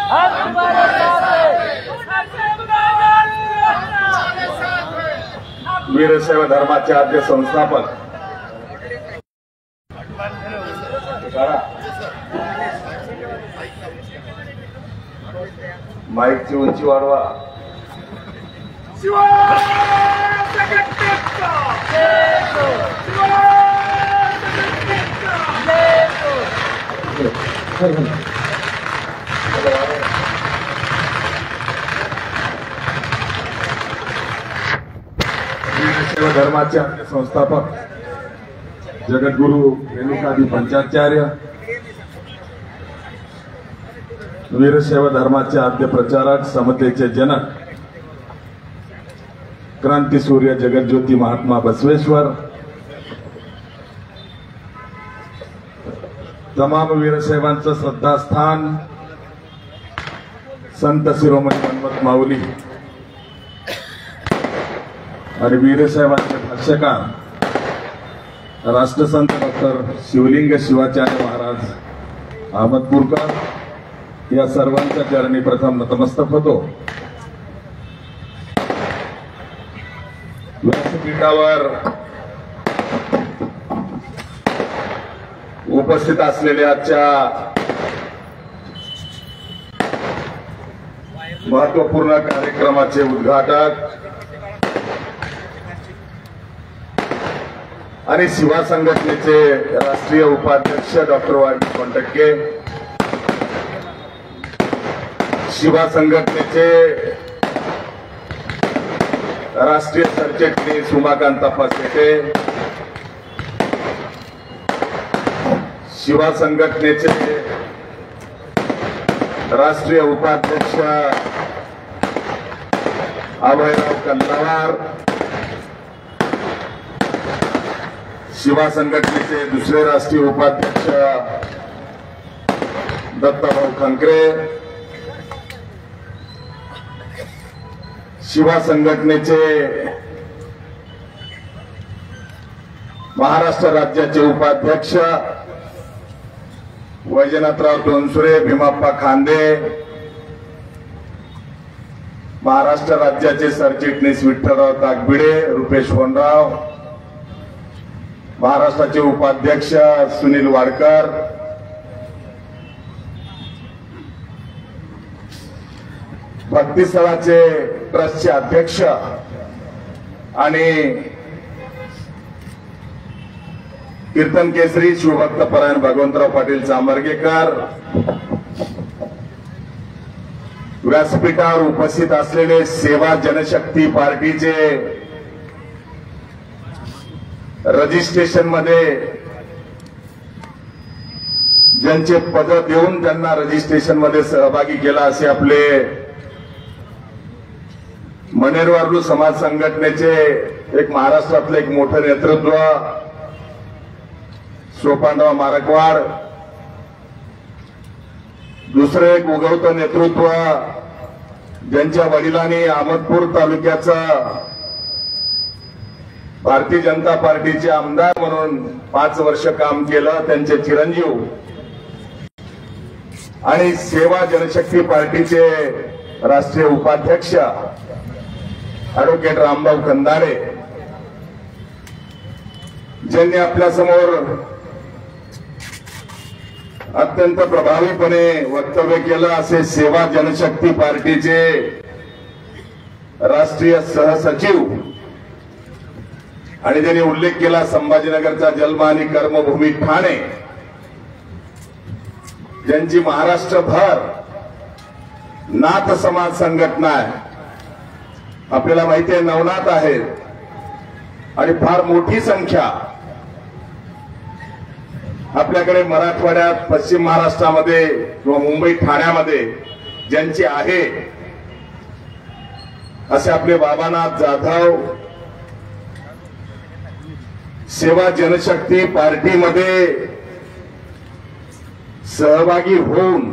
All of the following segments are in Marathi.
हम तुम्हारे साथ हैं। वीरशैव धर्माचे आद्य संस्थापक माईकची उंची वाढवा। वीरशैव धर्माचे आद्य संस्थापक जगद्गुरु रेणुकादी पंचाचार्य, वीरशैव धर्माचे आद्य प्रचारक, समतेचे जनक, क्रांतीसूर्य जगज्योती महात्मा बसवेश्वर, तमाम वीरशैवांचं श्रद्धास्थान संत शिरोमणी हनुमंत माऊली आणि वीरशैवांचे भाष्यकार राष्ट्रसंत डॉक्टर शिवलिंग शिवाचार्य महाराज अहमदपूरकर या सर्वांच्या चरणी प्रथम नतमस्तक होतो। व्यासपीठावर उपस्थित असलेल्या आजच्या महत्वपूर्ण कार्यक्रमाचे उद्घाटक आणि शिवा संघटनेचे राष्ट्रीय उपाध्यक्ष डॉक्टर वाय कोंडके, शिवा संघटनेचे राष्ट्रीय सरचिटणीस उमाकांत पासेटे, शिवा संघटनेचे राष्ट्रीय उपाध्यक्ष अभयराव कंदावार, शिवा संघटनेचे दुसरे राष्ट्रीय उपाध्यक्ष दत्ताभाऊ खंकरे, शिवा संघटनेचे महाराष्ट्र राज्याचे उपाध्यक्ष वैजनाथराव दोनसुरे, भीमाप्पा खांदे, महाराष्ट्र राज्याचे सरचिटणीस विठ्ठलराव ताकबिडे, रुपेश होनराव, महाराष्ट्राचे उपाध्यक्ष सुनील वाडकर, भक्तीस्थळाचे ट्रस्टचे अध्यक्ष आणि कीर्तन केसरी शिवभक्त परायण भगवंतराव पाटील चांबर्गेकर, व्यासपीठावर उपस्थित असलेले सेवा जनशक्ती पार्टीचे रजिस्ट्रेशन मध्ये ज्यांचे पद देऊन त्यांना रजिस्ट्रेशन मध्ये सहभागी केला असे आपले मनेरवारलू समाज संघटनेचे एक महाराष्ट्रातले एक मोठं नेतृत्व सोपानराव मारकवाड, दुसरे एक उगवतं नेतृत्व ज्यांच्या वडिलांनी अहमदपूर तालुक्याचा भारतीय जनता पार्टीचे आमदार म्हणून 5 वर्ष काम केलं, त्यांचे चिरंजीव आणि सेवा जनशक्ती पार्टीचे राष्ट्रीय उपाध्यक्ष ॲडव्होकेट रामभाऊ कंदारे, ज्यांनी आपल्या समोर अत्यंत प्रभावीपणे वक्तव्य केलं असे सेवा जनशक्ती पार्टीचे राष्ट्रीय सहसचिव आणि त्यांनी उल्लेख केला संभाजीनगरचा जन्म आणि कर्मभूमी ठाणे, ज्यांची महाराष्ट्रभर नाथ समाज संघटना आहे, आपल्याला माहिती आहे नवनाथ आहेत आणि फार मोठी संख्या आपल्याकडे मराठवाड्यात, पश्चिम महाराष्ट्रामध्ये किंवा मुंबई ठाण्यामध्ये ज्यांची आहे असे आपले बाबानाथ जाधव सेवा जनशक्ती पार्टीमध्ये सहभागी होऊन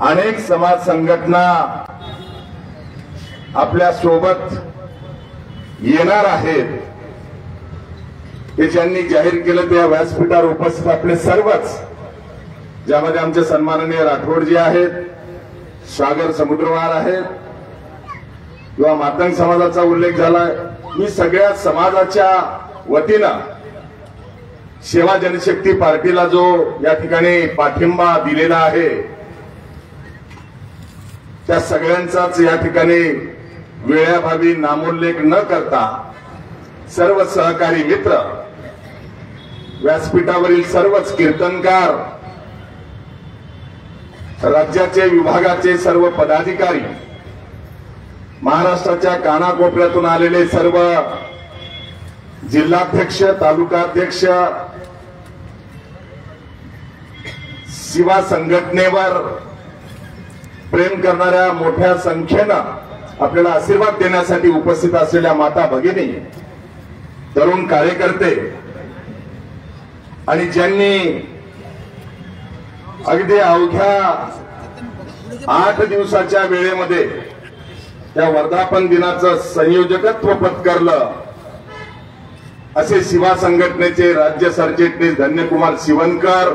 अनेक समाज संघटना आपल्या सोबत येणार आहेत हे ज्यांनी जाहीर केलं त्या व्यासपीठावर उपस्थित आपले सर्वच ज्यामध्ये आमचे सन्माननीय राठोडजी आहेत, सागर समुद्रवार आहेत किंवा मातंग समाजाचा उल्लेख झालाय. मी सगळ्या समाजाच्या वतीनं सेवा जनशक्ती पार्टीला जो या ठिकाणी पाठिंबा दिलेला आहे त्या सगळ्यांचाच या ठिकाणी वेळाभावी नामोल्लेख न करता सर्व सहकारी मित्र, व्यासपीठावरील सर्वच कीर्तनकार, राज्याचे विभागाचे सर्व पदाधिकारी, महाराष्ट्राच्या कानाकोपऱ्यातून आलेले सर्व जिल्हाध्यक्ष, तालुकाध्यक्ष, सेवा संघटनेवर प्रेम करणाऱ्या मोठ्या संख्येनं आपल्याला आशीर्वाद देण्यासाठी उपस्थित असलेल्या माता भगिनी, तरुण कार्यकर्ते आणि ज्यांनी अगदी अवघ्या 8 दिवसाच्या वेळेमध्ये त्या वर्धापन दिनाचं संयोजकत्व पत्करलं असे सेवा संघटनेचे राज्य सरचिटणीस धन्यकुमार शिवनकर,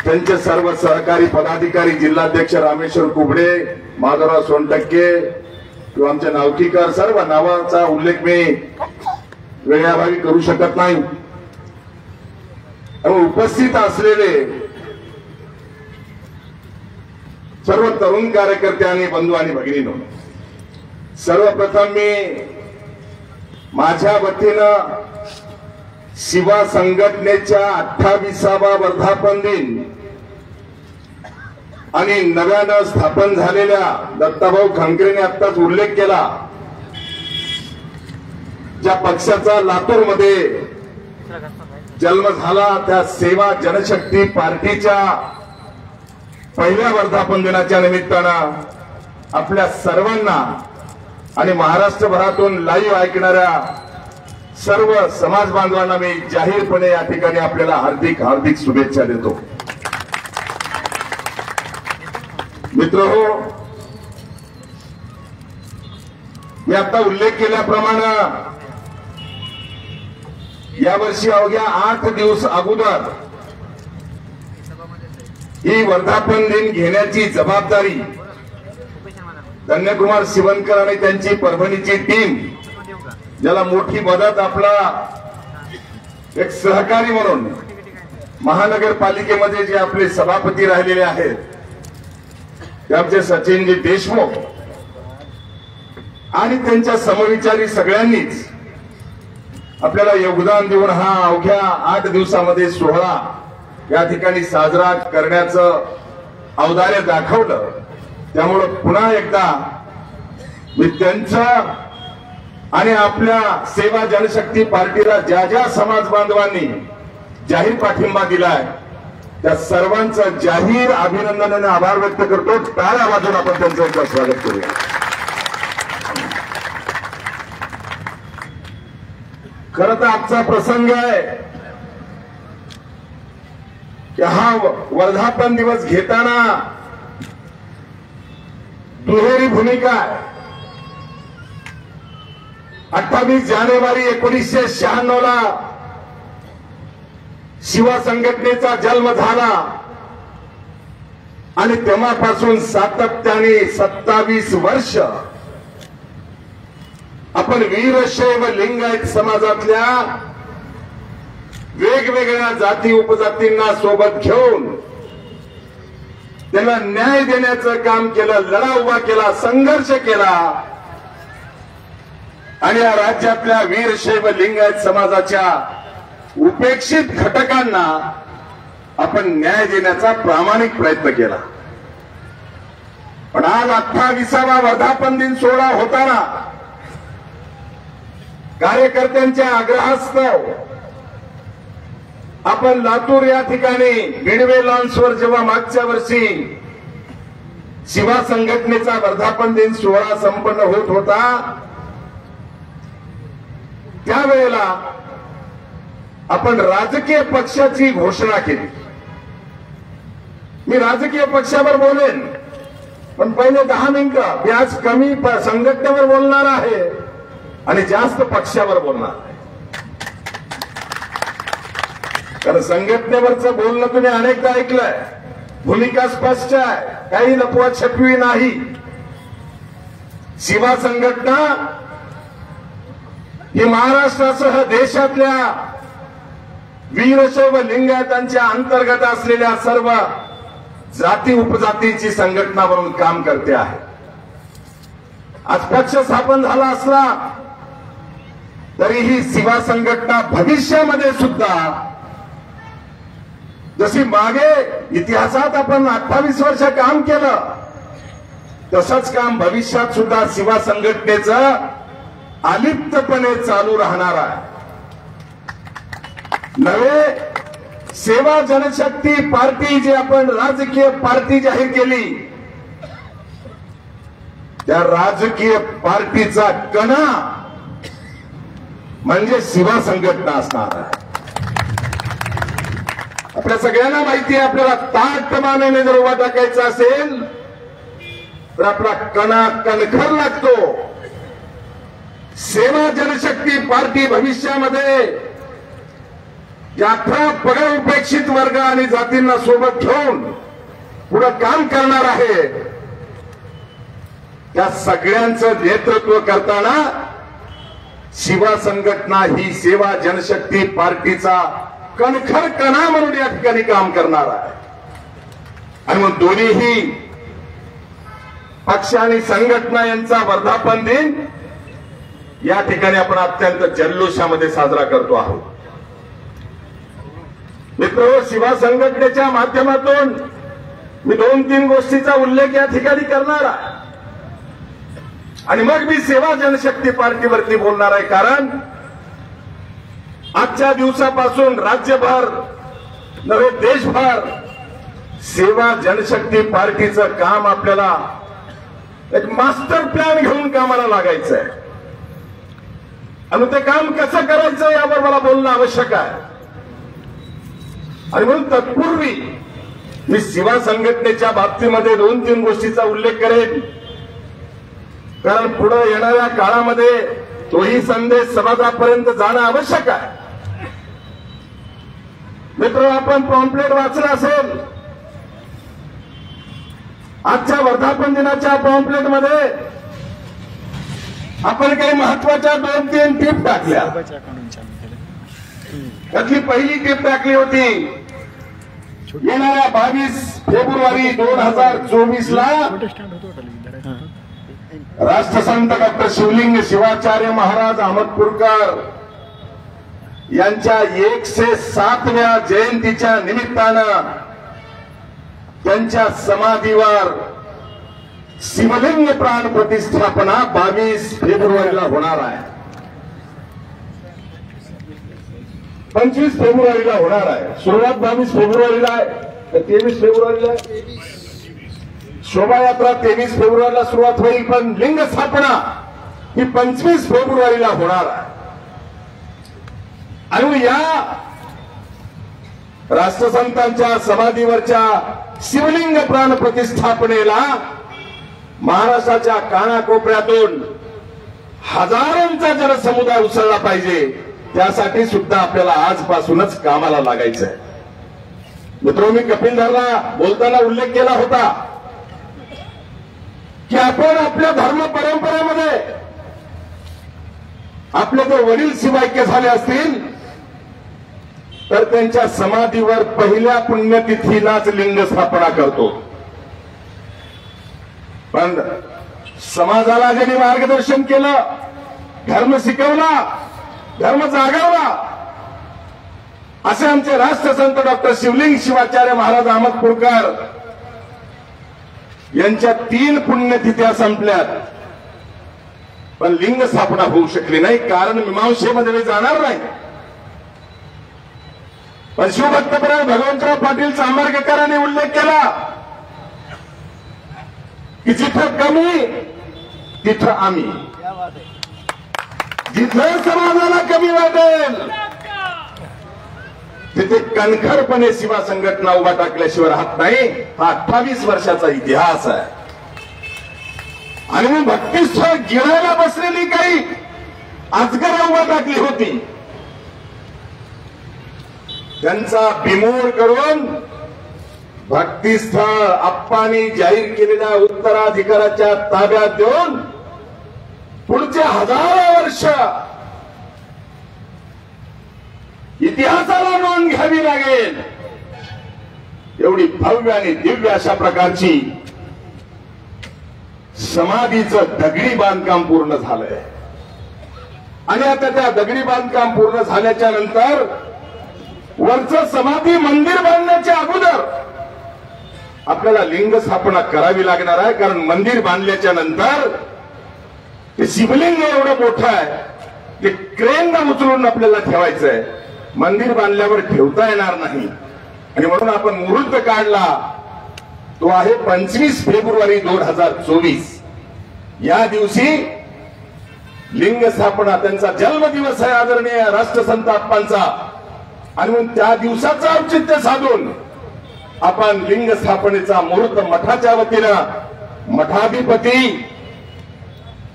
त्यांचे सर्व सहकारी पदाधिकारी, जिल्हाध्यक्ष रामेश्वर कुबडे, माधवराव सोनटक्के किंवा आमचे नावकीकर, सर्व नावाचा उल्लेख मी वेळाभावी करू शकत नाही. उपस्थित असलेले सर्व तरुण कार्यकर्ते आणि बंधू आणि भगिनींनो, सर्वप्रथम मी माझ्या वतीनं सेवा संघटनेच्या 28वा वर्धापन दिन आणि नव्यानं स्थापन झालेल्या दत्ताभाऊ खंकरेने आत्ताच उल्लेख केला, ज्या पक्षाचा लातूरमध्ये जन्म झाला त्या सेवा जनशक्ती पार्टीच्या पहिल्या वर्धापन दिनाच्या निमित्तानं आपल्या सर्वांना आणि महाराष्ट्रभरातून लाईव्ह ऐकणाऱ्या सर्व समाज बांधवांना मी जाहीरपणे या ठिकाणी आपल्याला हार्दिक हार्दिक शुभेच्छा देतो. मित्रहो, मी आता उल्लेख केल्याप्रमाणे यावर्षी अवघ्या 8 दिवस अगोदर ही वर्धापन दिन घेण्याची जबाबदारी धन्यकुमार शिवनकर आणि त्यांची परभणीची टीम, ज्याला मोठी मदत आपला एक सहकारी म्हणून महानगरपालिकेमध्ये जे आपले सभापती राहिलेले आहेत ते आमचे सचिनजी देशमुख आणि त्यांच्या समविचारी सगळ्यांनीच आपल्याला योगदान देऊन हा अवघ्या 8 दिवसामध्ये सोहळा या ठिकाणी साजरा करण्याचं औदार्य दाखवलं. त्यामुळे पुन्हा एकदा मी त्यांचं आणि आपल्या सेवा जनशक्ती पार्टीला ज्या ज्या समाज बांधवांनी जाहीर पाठिंबा दिलाय त्या सर्वांचं जाहीर अभिनंदन आणि आभार व्यक्त करतो. टाळ्या वाजवून आपण त्यांचं एकदा स्वागत करूया. खरं तर आजचा प्रसंग आहे की हा वर्धापन दिवस घेताना दुहेरी भूमिका आहे. 28 जानेवारी 1996 ला सेवा संघटनेचा जन्म झाला आणि तेव्हापासून सातत्याने 27 वर्ष आपण वीरशैव लिंगायत समाजातल्या वेगवेगळ्या जाती उपजातींना सोबत घेऊन त्यांना न्याय देण्याचं काम केलं, लढा उभा केला, संघर्ष केला आणि या राज्यातल्या वीरशैव लिंगायत समाजाच्या उपेक्षित घटकांना आपण न्याय देण्याचा प्रामाणिक प्रयत्न केला. पण आज 28वा वर्धापन दिन सोहळा होताना कार्यकर्त्यांच्या आग्रहास्तव आपण लातूर या ठिकाणी मिडवे लॉन्सवर जेव्हा मागच्या वर्षी सेवा संघटनेचा वर्धापन दिन सोहळा संपन्न होत होता त्यावेळेला आपण राजकीय पक्षाची घोषणा केली. मी राजकीय पक्षावर बोलेन पण पहिले 10 मिनिटं मी आज कमी संघटनेवर बोलणार आहे आणि जास्त पक्षावर बोलणार आहे. कारण संघटनेवरचं बोलणं तुम्ही अनेकदा ऐकलंय, भूमिका स्पष्ट आहे, काही लपवा छपवी नाही. शिवा संघटना ही महाराष्ट्रासह देशातल्या वीरशैव लिंगायतांच्या अंतर्गत असलेल्या सर्व जाती उपजातीची संघटना म्हणून काम करते आहे. आज पक्ष स्थापन झाला असला तरीही शिवा संघटना भविष्यामध्ये सुद्धा जशी मागे इतिहासात आपण 28 वर्ष काम केलं तसंच काम भविष्यात सुद्धा शिवा संघटनेचं अलिप्तपणे चालू राहणार आहे. नवे सेवा जनशक्ती पार्टी जी आपण राजकीय पार्टी जाहीर केली, त्या राजकीय पार्टीचा कणा म्हणजे शिवा संघटना असणार आहे. आपल्या सगळ्यांना माहिती आहे, आपल्याला ताकदमानेने जर उभा टाकायचा असेल तर आपला कणा कणखर लागतो. सेवा जनशक्ती पार्टी भविष्यामध्ये या 18 पगार उपेक्षित वर्ग आणि जातींना सोबत घेऊन पुढे काम करणार आहे. त्या सगळ्यांचं नेतृत्व करताना शिवा संघटना ही सेवा जनशक्ती पार्टीचा कणखर कणा म्हणून या ठिकाणी काम करणार आहे. आणि मग दोन्हीही पक्ष आणि संघटना यांचा वर्धापन दिन या ठिकाणी आपण अत्यंत जल्लोषामध्ये साजरा करतो आहोत. मित्र, शिवा संघटनेच्या माध्यमातून मी 2-3 गोष्टीचा उल्लेख या ठिकाणी करणार आहे आणि मग मी सेवा जनशक्ती पार्टीवरती बोलणार आहे. कारण आजच्या दिवसापासून राज्यभर नव्हे देशभर सेवा जनशक्ती पार्टीचं काम आपल्याला एक मास्टर प्लॅन घेऊन कामाला लागायचं आहे आणि ते काम कसं करायचं यावर मला बोलणं आवश्यक आहे. आणि म्हणून तत्पूर्वी मी शिवा संघटनेच्या बाबतीमध्ये 2-3 गोष्टीचा उल्लेख करेन, कारण पुढे येणाऱ्या काळामध्ये तोही संदेश समाजापर्यंत जाणं आवश्यक आहे. मित्र, आपण पॉम्पलेट वाचलं असेल. आजच्या वर्धापन दिनाच्या पॉम्पलेटमध्ये आपण काही महत्वाच्या 2-3 टिप टाकल्या. त्यातली पहिली टिप टाकली होती, येणाऱ्या 22 फेब्रुवारी 2024 ला राष्ट्रसंत डॉक्टर शिवलिंग शिवाचार्य महाराज अहमदपूरकर यांच्या 107व्या जयंतीच्या निमित्तानं त्यांच्या समाधीवर शिवलिंग प्राण प्रतिष्ठापना 22 फेब्रुवारीला होणार आहे. 25 फेब्रुवारीला होणार आहे. सुरुवात 22 फेब्रुवारीला आहे, 23 फेब्रुवारीला शोभायात्रा 23 फेब्रुवारीला सुरुवात होईल, पण लिंग स्थापना ही 25 फेब्रुवारीला होणार आहे. आणि या राष्ट्रसंतांच्या समाधीवरच्या शिवलिंग प्राण प्रतिष्ठापनेला महाराष्ट्राच्या कानाकोपऱ्यातून हजारोंचा जनसमुदाय उसळला पाहिजे. त्यासाठी सुद्धा आपल्याला आजपासूनच कामाला लागायचं आहे. मित्रांनो, मी कपिलधरला बोलताना उल्लेख केला होता की आपण आपल्या धर्म परंपरेमध्ये आपले जर वडील शिवाक्य झाले असतील तर त्यांच्या समाधीवर पहिल्या पुण्यतिथीलाच लिंग स्थापना करतो. पण समाजाला ज्यांनी मार्गदर्शन केलं, धर्म शिकवला, धर्म जागवला, असे आमचे राष्ट्रसंत डॉक्टर शिवलिंग शिवाचार्य महाराज अहमदपूरकर यांच्या 3 पुण्यतिथ्या संपल्यात, पण लिंग स्थापना होऊ शकली नाही. कारण मीमांसेमध्ये मी जाणार नाही, पण शिवभक्तपरायण भगवंतराव पाटील चांभारकरांनी उल्लेख केला की जिथं कमी तिथं आम्ही, जिथं समाजाला कमी वाटेल तिथे कणखरपणे शिवा संघटना उभा टाकल्याशिवाय राहत नाही. हा 28 वर्षाचा इतिहास आहे. आणि मग भक्तीस्थळ गिळायला बसलेली काही अजगर उभा टाकली होती. त्यांचा बिमोड करून भक्तिस्थळ आप्पांनी जाहीर केलेल्या उत्तराधिकाराच्या ताब्यात देऊन पुढचे हजारो वर्ष इतिहासाला नोंद घ्यावी लागेल एवढी भव्य आणि दिव्य अशा प्रकारची समाधीचं दगडी बांधकाम पूर्ण झालंय. आणि आता त्या दगडी बांधकाम पूर्ण झाल्याच्या नंतर वरचं समाधी मंदिर बांधण्याच्या अगोदर आपल्याला लिंग स्थापना करावी लागणार आहे. कारण मंदिर बांधल्याच्या नंतर ते शिवलिंग एवढं मोठं आहे ते क्रेनला उचलून आपल्याला ठेवायचं आहे. मंदिर बांधल्यावर ठेवता येणार नाही. आणि म्हणून आपण मुहूर्त काढला तो आहे 25 फेब्रुवारी 2024. या दिवशी लिंग स्थापना त्यांचा जन्मदिवस आहे आदरणीय राष्ट्रसंत आप्पांचा. आणि म्हणून त्या दिवसाचं औचित्य साधून आपण लिंग स्थापनेचा मुहूर्त मठाच्या वतीनं मठाधिपती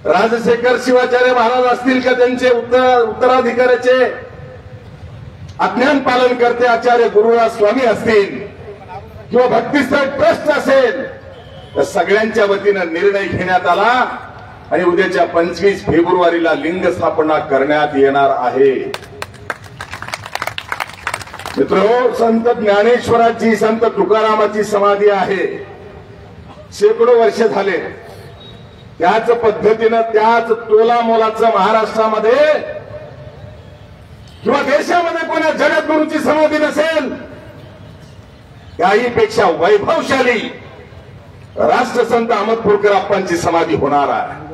राजशेखर शिवाचार्य महाराज असतील का त्यांचे उत्तराधिकाऱ्याचे आज्ञान पालन करते आचार्य गुरुराज स्वामी असतील किंवा भक्तिस्थळ ट्रस्ट असेल तर सगळ्यांच्या वतीनं निर्णय घेण्यात आला. आणि उद्याच्या 25 फेब्रुवारीला लिंग स्थापना करण्यात येणार आहे. मित्रहो, संत ज्ञानेश्वराची संत तुकारामाची समाधी आहे. शेकडो वर्ष झाले. त्याच पद्धतीनं त्याच तोला मोलाचं महाराष्ट्रामध्ये किंवा देशामध्ये कोणा जगद्गुरूची समाधी नसेल त्याहीपेक्षा वैभवशाली राष्ट्रसंत अहमदपूरकर आप्पांची समाधी होणार आहे.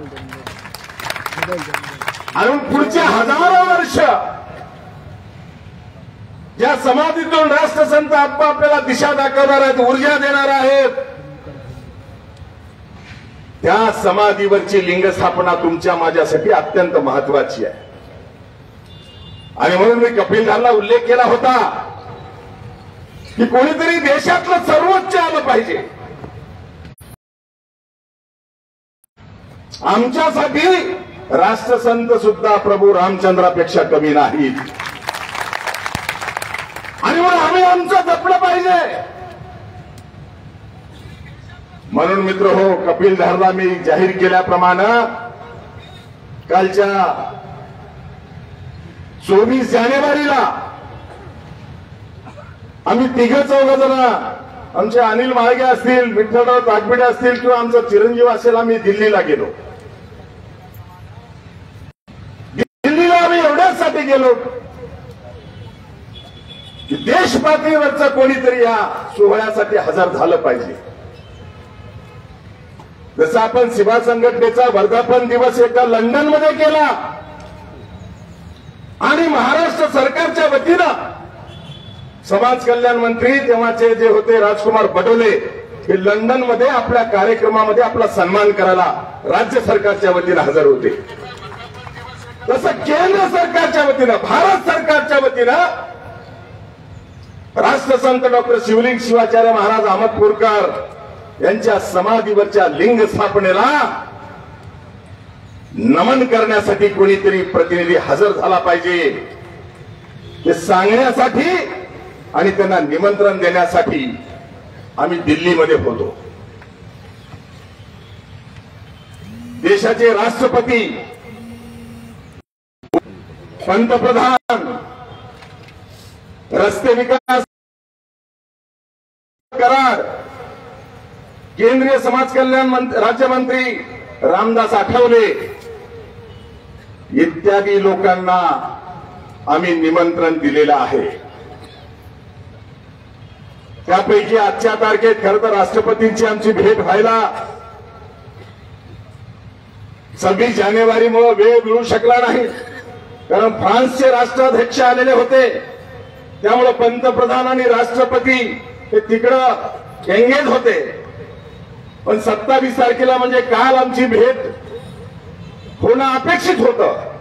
आणि पुढचे हजारो वर्ष ज्या समाधीतून राष्ट्रसंत आप्पा आपल्याला दिशा दाखवणार आहेत, ऊर्जा देणार आहेत, त्या समाधीवरची लिंग स्थापना तुमच्या माझ्यासाठी अत्यंत महत्वाची आहे. आणि म्हणून मी कपिलधारला उल्लेख केला होता की कोणीतरी देशातलं सर्वोच्च आलं पाहिजे. आमच्यासाठी राष्ट्रसंत सुद्धा प्रभू रामचंद्रापेक्षा कमी नाहीत. आणि म्हणून आम्ही आमचं जपलं पाहिजे. म्हणून मित्र हो, कपिलधारला मी जाहीर केल्याप्रमाणे कालच्या 24 जानेवारीला आम्ही तिघ चौघ जण, आमचे अनिल माळगे असतील, विठ्ठलराव ताकबिडे असतील किंवा आमचा चिरंजीव असेल, आम्ही दिल्लीला गेलो. दिल्लीला आम्ही एवढ्यासाठी गेलो की देश पातळीवरचं कोणीतरी या सोहळ्यासाठी हजर झालं पाहिजे. जसं आपण सेवा संघटनेचा वर्धापन दिवस एका लंडनमध्ये केला आणि महाराष्ट्र सरकारच्या वतीनं समाज कल्याण मंत्री तेव्हाचे जे होते राजकुमार बडोले हे लंडनमध्ये आपल्या कार्यक्रमामध्ये आपला सन्मान करायला राज्य सरकारच्या वतीनं हजर होते. तसं केंद्र सरकारच्या वतीनं, भारत सरकारच्या वतीनं राष्ट्रसंत डॉक्टर शिवलिंग शिवाचार्य महाराज अहमदपूरकर यांच्या समाधीवरच्या लिंग स्थापनेला नमन करण्यासाठी कोणीतरी प्रतिनिधी हजर झाला पाहिजे. हे सांगण्यासाठी आणि त्यांना निमंत्रण देण्यासाठी आम्ही दिल्लीमध्ये होतो. देशाचे राष्ट्रपती, पंतप्रधान, रस्ते विकास करार, केंद्रीय समाज कल्याण राज्यमंत्री रामदास आठवले इत्यादी लोकांना आम्ही निमंत्रण दिलेलं आहे. त्यापैकी आजच्या तारखेत खरं तर राष्ट्रपतींची आमची भेट व्हायला 26 जानेवारीमुळे वेळ मिळू शकला नाही. कारण फ्रान्सचे राष्ट्राध्यक्ष आलेले होते. त्यामुळे पंतप्रधान आणि राष्ट्रपती हे तिकडं एंगेज होते. पण 27 तारखेला म्हणजे काल आमची भेट होणं अपेक्षित होतं.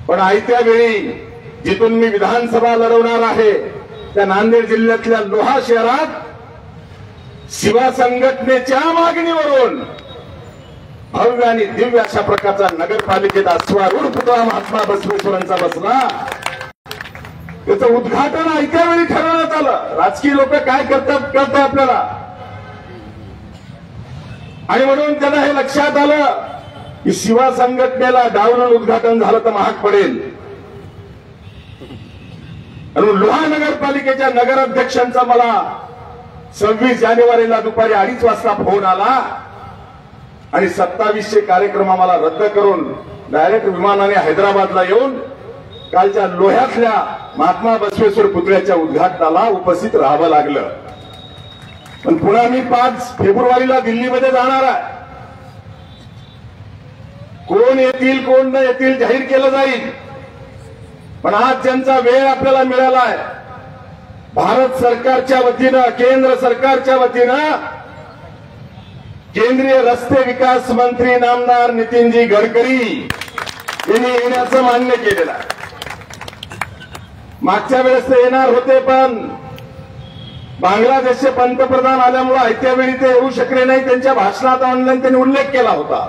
पण आयत्या वेळी जिथून मी विधानसभा लढवणार आहे त्या नांदेड जिल्ह्यातल्या लोहा शहरात शिवा संघटनेच्या मागणीवरून भव्य आणि दिव्य अशा प्रकारचा नगरपालिकेत अश्वारूढ पुतळा महात्मा बसवेश्वरांचा बसला. त्याचं उद्घाटन ऐत्या वेळी ठरवण्यात आलं. राजकीय लोक काय करतात कळतं आपल्याला. आणि म्हणून त्यांना हे लक्षात आलं की शिवा संघटनेला डावलून उद्घाटन झालं तर महाग पडेल. आणि लोहा नगरपालिकेच्या नगराध्यक्षांचा मला 26 जानेवारीला दुपारी 2:30 वाजता फोन आला आणि 2700 कार्यक्रम आम्हाला रद्द करून डायरेक्ट विमानाने हैदराबादला येऊन कालच्या लोह्यातल्या महात्मा बसवेश्वर पुतळ्याच्या उद्घाटनाला उपस्थित राहावं लागलं. पण पुन्हा मी 5 फेब्रुवारीला दिल्लीमध्ये जाणार आहे. कोण येतील कोण न येतील जाहीर केलं जाईल. पण आज ज्यांचा वेळ आपल्याला मिळाला आहे, भारत सरकारच्या वतीनं केंद्र सरकारच्या वतीनं केंद्रीय रस्ते विकास मंत्री नामदार नितीनजी गडकरी यांनी येण्याचं मान्य केलेलं आहे. मागच्या वेळेस ते येणार होते पण बांगलादेशचे पंतप्रधान आल्यामुळे ऐत्या वेळी ते येऊ शकले नाही. त्यांच्या भाषणात ऑनलाईन त्यांनी उल्लेख केला होता.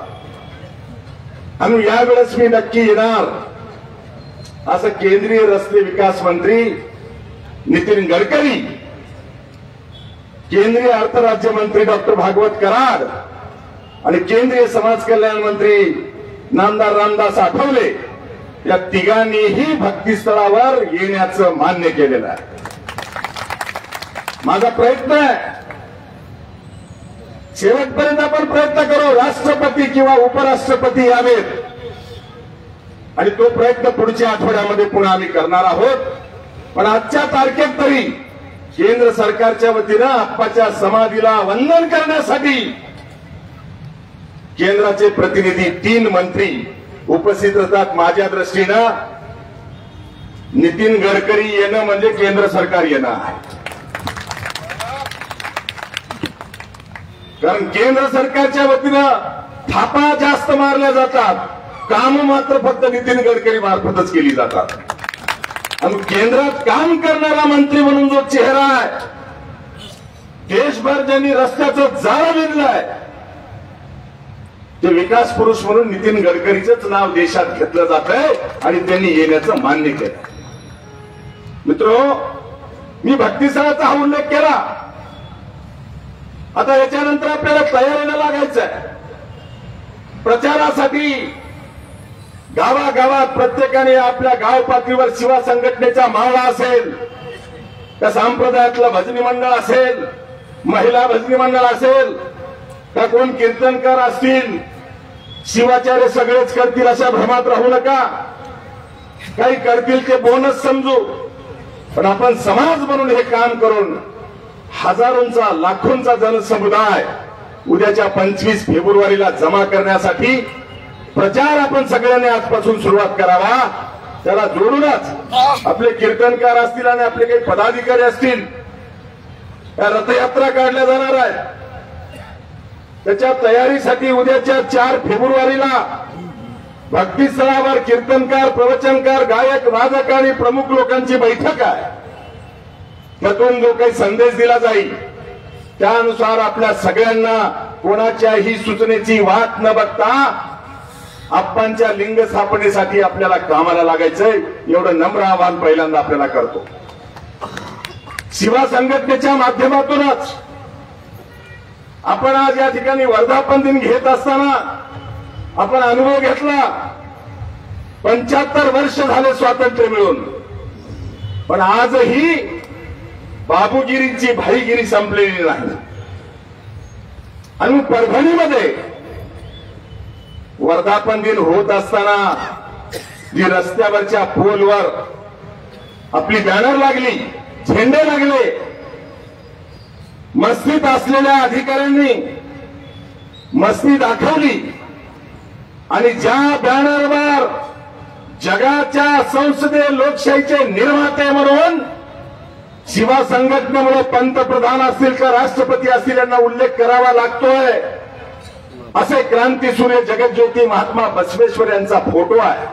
आणि यावेळेस मी नक्की येणार असं केंद्रीय रस्ते विकास मंत्री नितीन गडकरी, केंद्रीय अर्थ राज्यमंत्री डॉक्टर भागवत कराड आणि केंद्रीय समाज कल्याण मंत्री नामदार रामदास आठवले या तिघांनीही भक्तीस्थळावर येण्याचं मान्य केलेलं आहे. माझा प्रयत्न आहे शेवटपर्यंत आपण प्रयत्न करू राष्ट्रपती किंवा उपराष्ट्रपती यावेत. आणि तो प्रयत्न पुढच्या आठवड्यामध्ये पुन्हा आम्ही करणार आहोत. पण आजच्या तारखेत तरी केंद्र सरकारच्या वतीनं आप्पाच्या समाधीला वंदन करण्यासाठी केंद्राचे प्रतिनिधी 3 मंत्री उपस्थित असतात. माझ्या दृष्टीनं नितीन गडकरी येणं म्हणजे केंद्र सरकार येणं आहे. कारण केंद्र सरकारच्या वतीनं थापा जास्त मारल्या जातात, काम मात्र फक्त नितीन गडकरी मार्फतच केली जातात. आणि केंद्रात काम करणारा मंत्री म्हणून जो चेहरा आहे, देशभर ज्यांनी रस्त्याचं जाळं विणलंय, ते विकास पुरुष म्हणून नितीन गडकरीचंच नाव देशात घेतलं जात आहे आणि त्यांनी येण्याचं मान्य केलं. मित्रो, मी भक्तीस्थळाचा हा उल्लेख केला. आता याच्यानंतर आपल्याला तयारीला लागायचं आहे. प्रचारासाठी गावागावात प्रत्येकाने आपल्या गाव पातळीवर शिवा संघटनेचा मावळा असेल, त्या संप्रदायातलं भजनी मंडळ असेल, महिला भजनी मंडळ असेल, का कोण कीर्तनकार असतील, शिवाचार्य सगळेच करतील अशा भ्रमात राहू नका. काही करतील ते बोनस समजू, पण आपण समाज म्हणून हे काम करून हजारोंचा लाखोंचा जनसमुदाय उद्याच्या 25 फेब्रुवारीला जमा करण्यासाठी प्रचार आपण सगळ्यांनी आजपासून सुरुवात करावा. त्याला जोडूनच आपले कीर्तनकार असतील आणि आपले काही पदाधिकारी असतील, त्या रथयात्रा काढल्या जाणार आहेत. त्याच्या तयारीसाठी उद्याच्या 4 फेब्रुवारीला भक्तीस्थळावर कीर्तनकार, प्रवचनकार, गायक, वादक आणि प्रमुख लोकांची बैठक आहे. त्यातून जो काही संदेश दिला जाईल त्यानुसार आपल्या सगळ्यांना कोणाच्याही सूचनेची वाट न बघता आप्पांच्या लिंग स्थापनेसाठी आपल्याला कामाला लागायचंय, एवढं नम्र आवाहन पहिल्यांदा आपल्याला करतो. शिवा संघटनेच्या माध्यमातूनच आपण आज या ठिकाणी वर्धापन दिन घेत असताना आपण अनुभव घेतला. 75 वर्ष झाले स्वातंत्र्य मिळून, पण आजही बाबूगिरींची भाईगिरी संपलेली नाही. आणि परभणीमध्ये वर्धापन दिन होत असताना जी रस्त्यावरच्या पोलवर आपली बॅनर लागली, झेंडे लागले, मस्तीत असलेल्या अधिकाऱ्यांनी मस्ती दाखवली आणि ज्या बॅनरवर जगाच्या संसदीय लोकशाहीचे निर्माते म्हणून शिवा संघटनेमुळे पंतप्रधान असतील का राष्ट्रपती असतील यांना उल्लेख करावा लागतोय, असे क्रांतीसूर्य जगज्योती महात्मा बसवेश्वर यांचा फोटो आहे.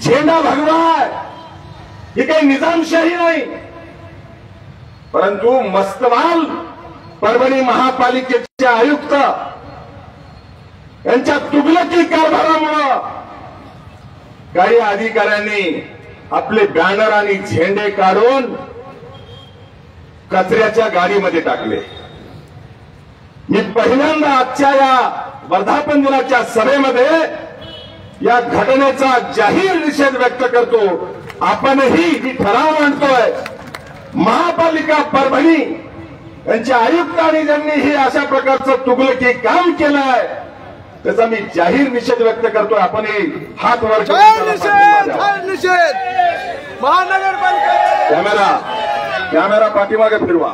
झेंडा भगवा आहे. ही काही निजामशाही नाही, परंतु मस्तवाल परभणी महापालिकेचे आयुक्त यांच्या तुगलकी कारभारामुळे काही अधिकाऱ्यांनी आपले बॅनर आणि झेंडे काढून कचऱ्याच्या गाडीमध्ये टाकले। मी पहिल्यांदा आजच्या या वर्धापन दिनाच्या सभेमध्ये या घटनेचा जाहीर निषेध व्यक्त करतो। आपणही ही ठराव मांडतोय, महापालिका परभणी यांच्या आयुक्तांनी ज्यांनी हे अशा प्रकारचं तुगलकी काम केलंय त्याचा मी जाहीर निषेध व्यक्त करतोय। आपणही हात वर निषेध महानगरपालिका कॅमेरा पाठीमागे फिरवा।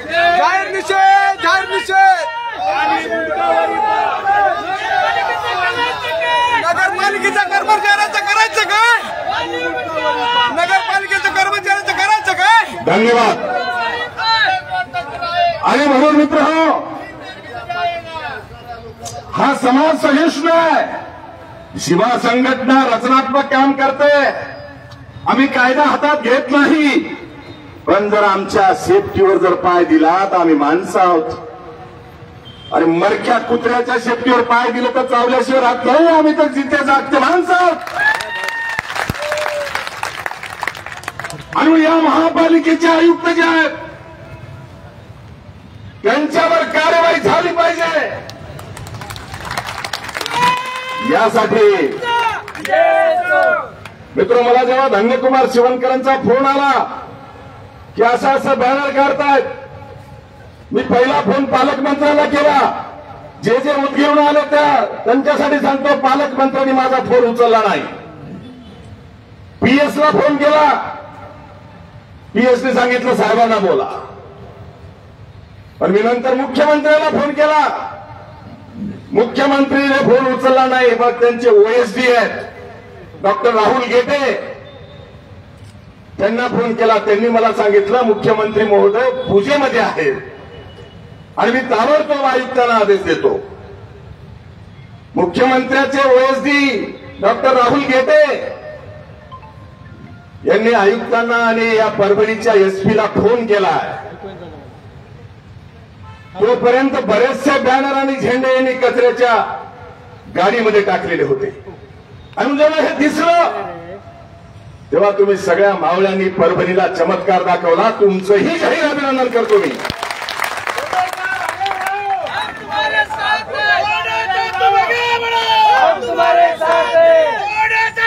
जाहीर निषेध नगरपालिकेच्या कर्मचाऱ्यांचं करायचं काय? नगरपालिकेच्या कर्मचाऱ्यांचं करायचं काय? धन्यवाद। आणि म्हणून मित्रहो, हा समाज सहिष्णू आहे, शिवा संघटना रचनात्मक काम करते, आम्ही कायदा हातात घेत नाही, पण जर आमच्या सेफ्टीवर जर पाय दिला तर आम्ही माणसं आहोत। अरे मरख्या कुत्र्याच्या सेफ्टीवर पाय दिलं तर चावल्याशिवाय राहत नाही, आम्ही तर जिथे जागते माणसं आहोत। आणि या महापालिकेचे आयुक्त जे आहेत त्यांच्यावर कारवाई झाली पाहिजे, यासाठी मित्र मला जेव्हा धन्यकुमार शिवणकरांचा फोन आला की असं बॅनर काढतायत, मी पहिला फोन पालकमंत्र्याला केला। जे जे उद्घेऊन आले त्यांच्यासाठी सांगतो, पालकमंत्र्यांनी माझा फोन उचलला नाही। पीएसला फोन केला, पीएसने सांगितलं साहेबांना बोला, पण मी नंतर मुख्यमंत्र्याला फोन केला, मुख्यमंत्रीने फोन उचलला नाही। मग त्यांचे ओएसडी आहेत डॉक्टर राहुल गेटे, त्यांना फोन केला, त्यांनी मला सांगितलं मुख्यमंत्री महोदय पूजेमध्ये आहेत आणि मी ताबडतोब आयुक्तांना आदेश देतो। मुख्यमंत्र्याचे ओएसडी डॉक्टर राहुल गेटे यांनी आयुक्तांना आणि या परभणीच्या एसपीला फोन केला। तोपर्यंत बरेचसे बॅनर आणि झेंडे यांनी कचऱ्याच्या गाडीमध्ये टाकलेले होते। आणि जेव्हा हे दिसलं तेव्हा तुम्ही सगळ्या मावळ्यांनी परभणीला चमत्कार दाखवला, तुमचंही जाहीर अभिनंदन करतो मी।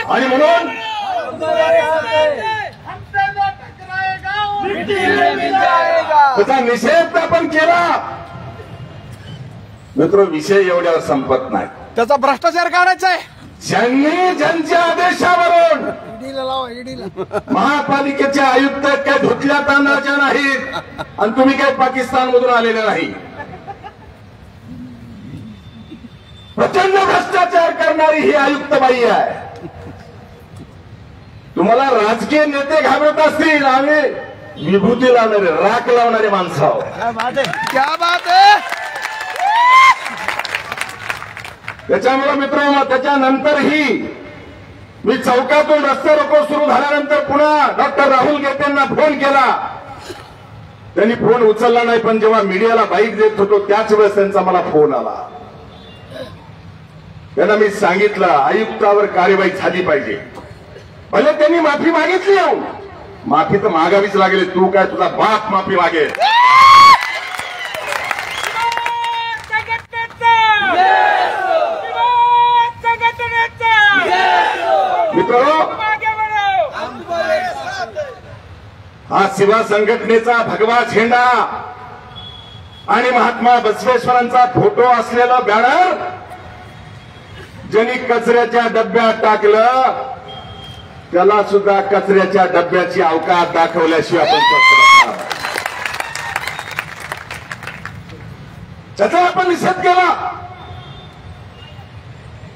आणि म्हणून त्याचा निषेध आपण केला। मित्र, विषय एवढ्यावर संपत नाही, त्याचा भ्रष्टाचार काढायचा आहे। ज्यांनी ज्यांच्या आदेशावरून महापालिकेचे आयुक्त काय धुतल्या तांदळाच्या नाहीत आणि तुम्ही काय पाकिस्तान मधून आलेले नाही, प्रचंड भ्रष्टाचार करणारी ही आयुक्तबाई आहे। तुम्हाला राजकीय नेते घाबरत असतील, आम्ही विभूती लावणारे राख लावणारे माणसं आहोत। क्या बात आहे। त्याच्यामुळे मित्रांनो, त्याच्यानंतरही मी चौकातून रस्ते रोको सुरू झाल्यानंतर पुन्हा डॉक्टर राहुल गेटेंना फोन केला, त्यांनी फोन उचलला नाही, पण जेव्हा मीडियाला बाईट देत होतो त्याच वेळेस त्यांचा मला फोन आला। त्यांना मी सांगितलं आयुक्तावर कार्यवाही झाली पाहिजे। भले त्यांनी माफी मागितली, माफी तर मागावीच लागेल, तू काय तुझा बाप माफी मागेल। मित्रांनो, हा शिवा संघटनेचा भगवा झेंडा आणि महात्मा बसवेश्वरांचा फोटो असलेला बॅनर ज्यांनी कचऱ्याच्या डब्यात टाकलं त्याला सुद्धा कचऱ्याच्या डब्याची अवकाश दाखवल्याशिवाय आपण त्याचा आपण निषेध केला।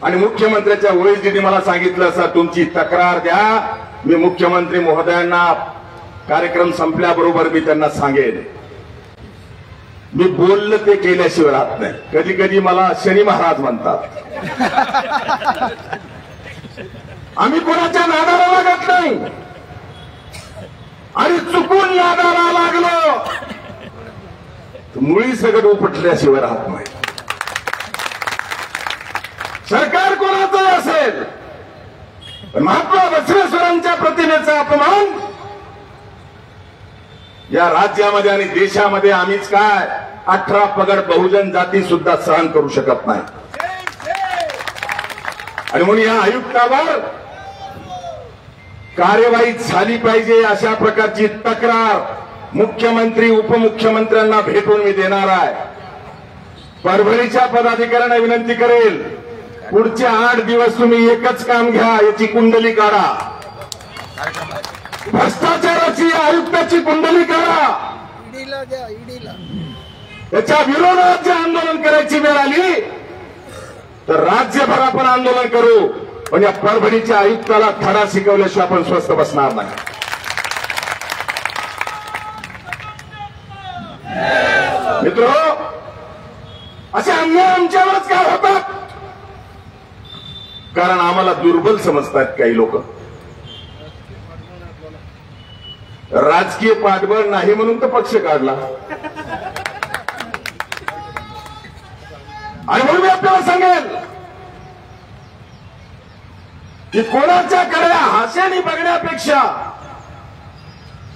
आणि मुख्यमंत्र्याच्या ओएसडीने मला सांगितलं, असं तुमची तक्रार द्या, मी मुख्यमंत्री महोदयांना कार्यक्रम संपल्याबरोबर मी त्यांना सांगेन। मी बोललं ते केल्याशिवाय राहत नाही। कधी कधी मला शनी महाराज म्हणतात, आम्ही कोणाच्या नादाला लागत नाही, आणि चुकून नादाला लागलो तर मुळी सगळं उपटल्याशिवाय राहत नाही। सरकार कोणाचं असेल, महात्मा बसवेश्वरांच्या प्रतिमेचा अपमान या राज्यामध्ये आणि देशामध्ये आम्हीच काय 18 पगड बहुजन जाती सुद्धा सहन करू शकत नाही. आणि म्हणून या आयुक्तावर कार्यवाही झाली पाहिजे अशा प्रकारची तक्रार मुख्यमंत्री उपमुख्यमंत्र्यांना भेटून मी देणार आहे. परभणीच्या पदाधिकाऱ्यांना विनंती करेल, पुढचे 8 दिवस तुम्ही एकच काम घ्या, याची कुंडली काढा. भ्रष्टाचाराची आयुक्ताची कुंडली काढा. त्याच्या विरोधात जे आंदोलन करायची वेळ आली तर राज्यभर आपण आंदोलन करू, पण या परभणीच्या आयुक्ताला धडा शिकवल्याशिवाय आपण स्वस्थ बसणार नाही. मित्र, असे अन्याय आमच्यावरच काय होतात? कारण आम्हाला दुर्बल समजतात काही लोक. राजकीय पाठबळ नाही म्हणून तर पक्ष काढला. आणि म्हणून मी आपल्याला सांगेल की कोणाच्याकडे हास्याने बघण्यापेक्षा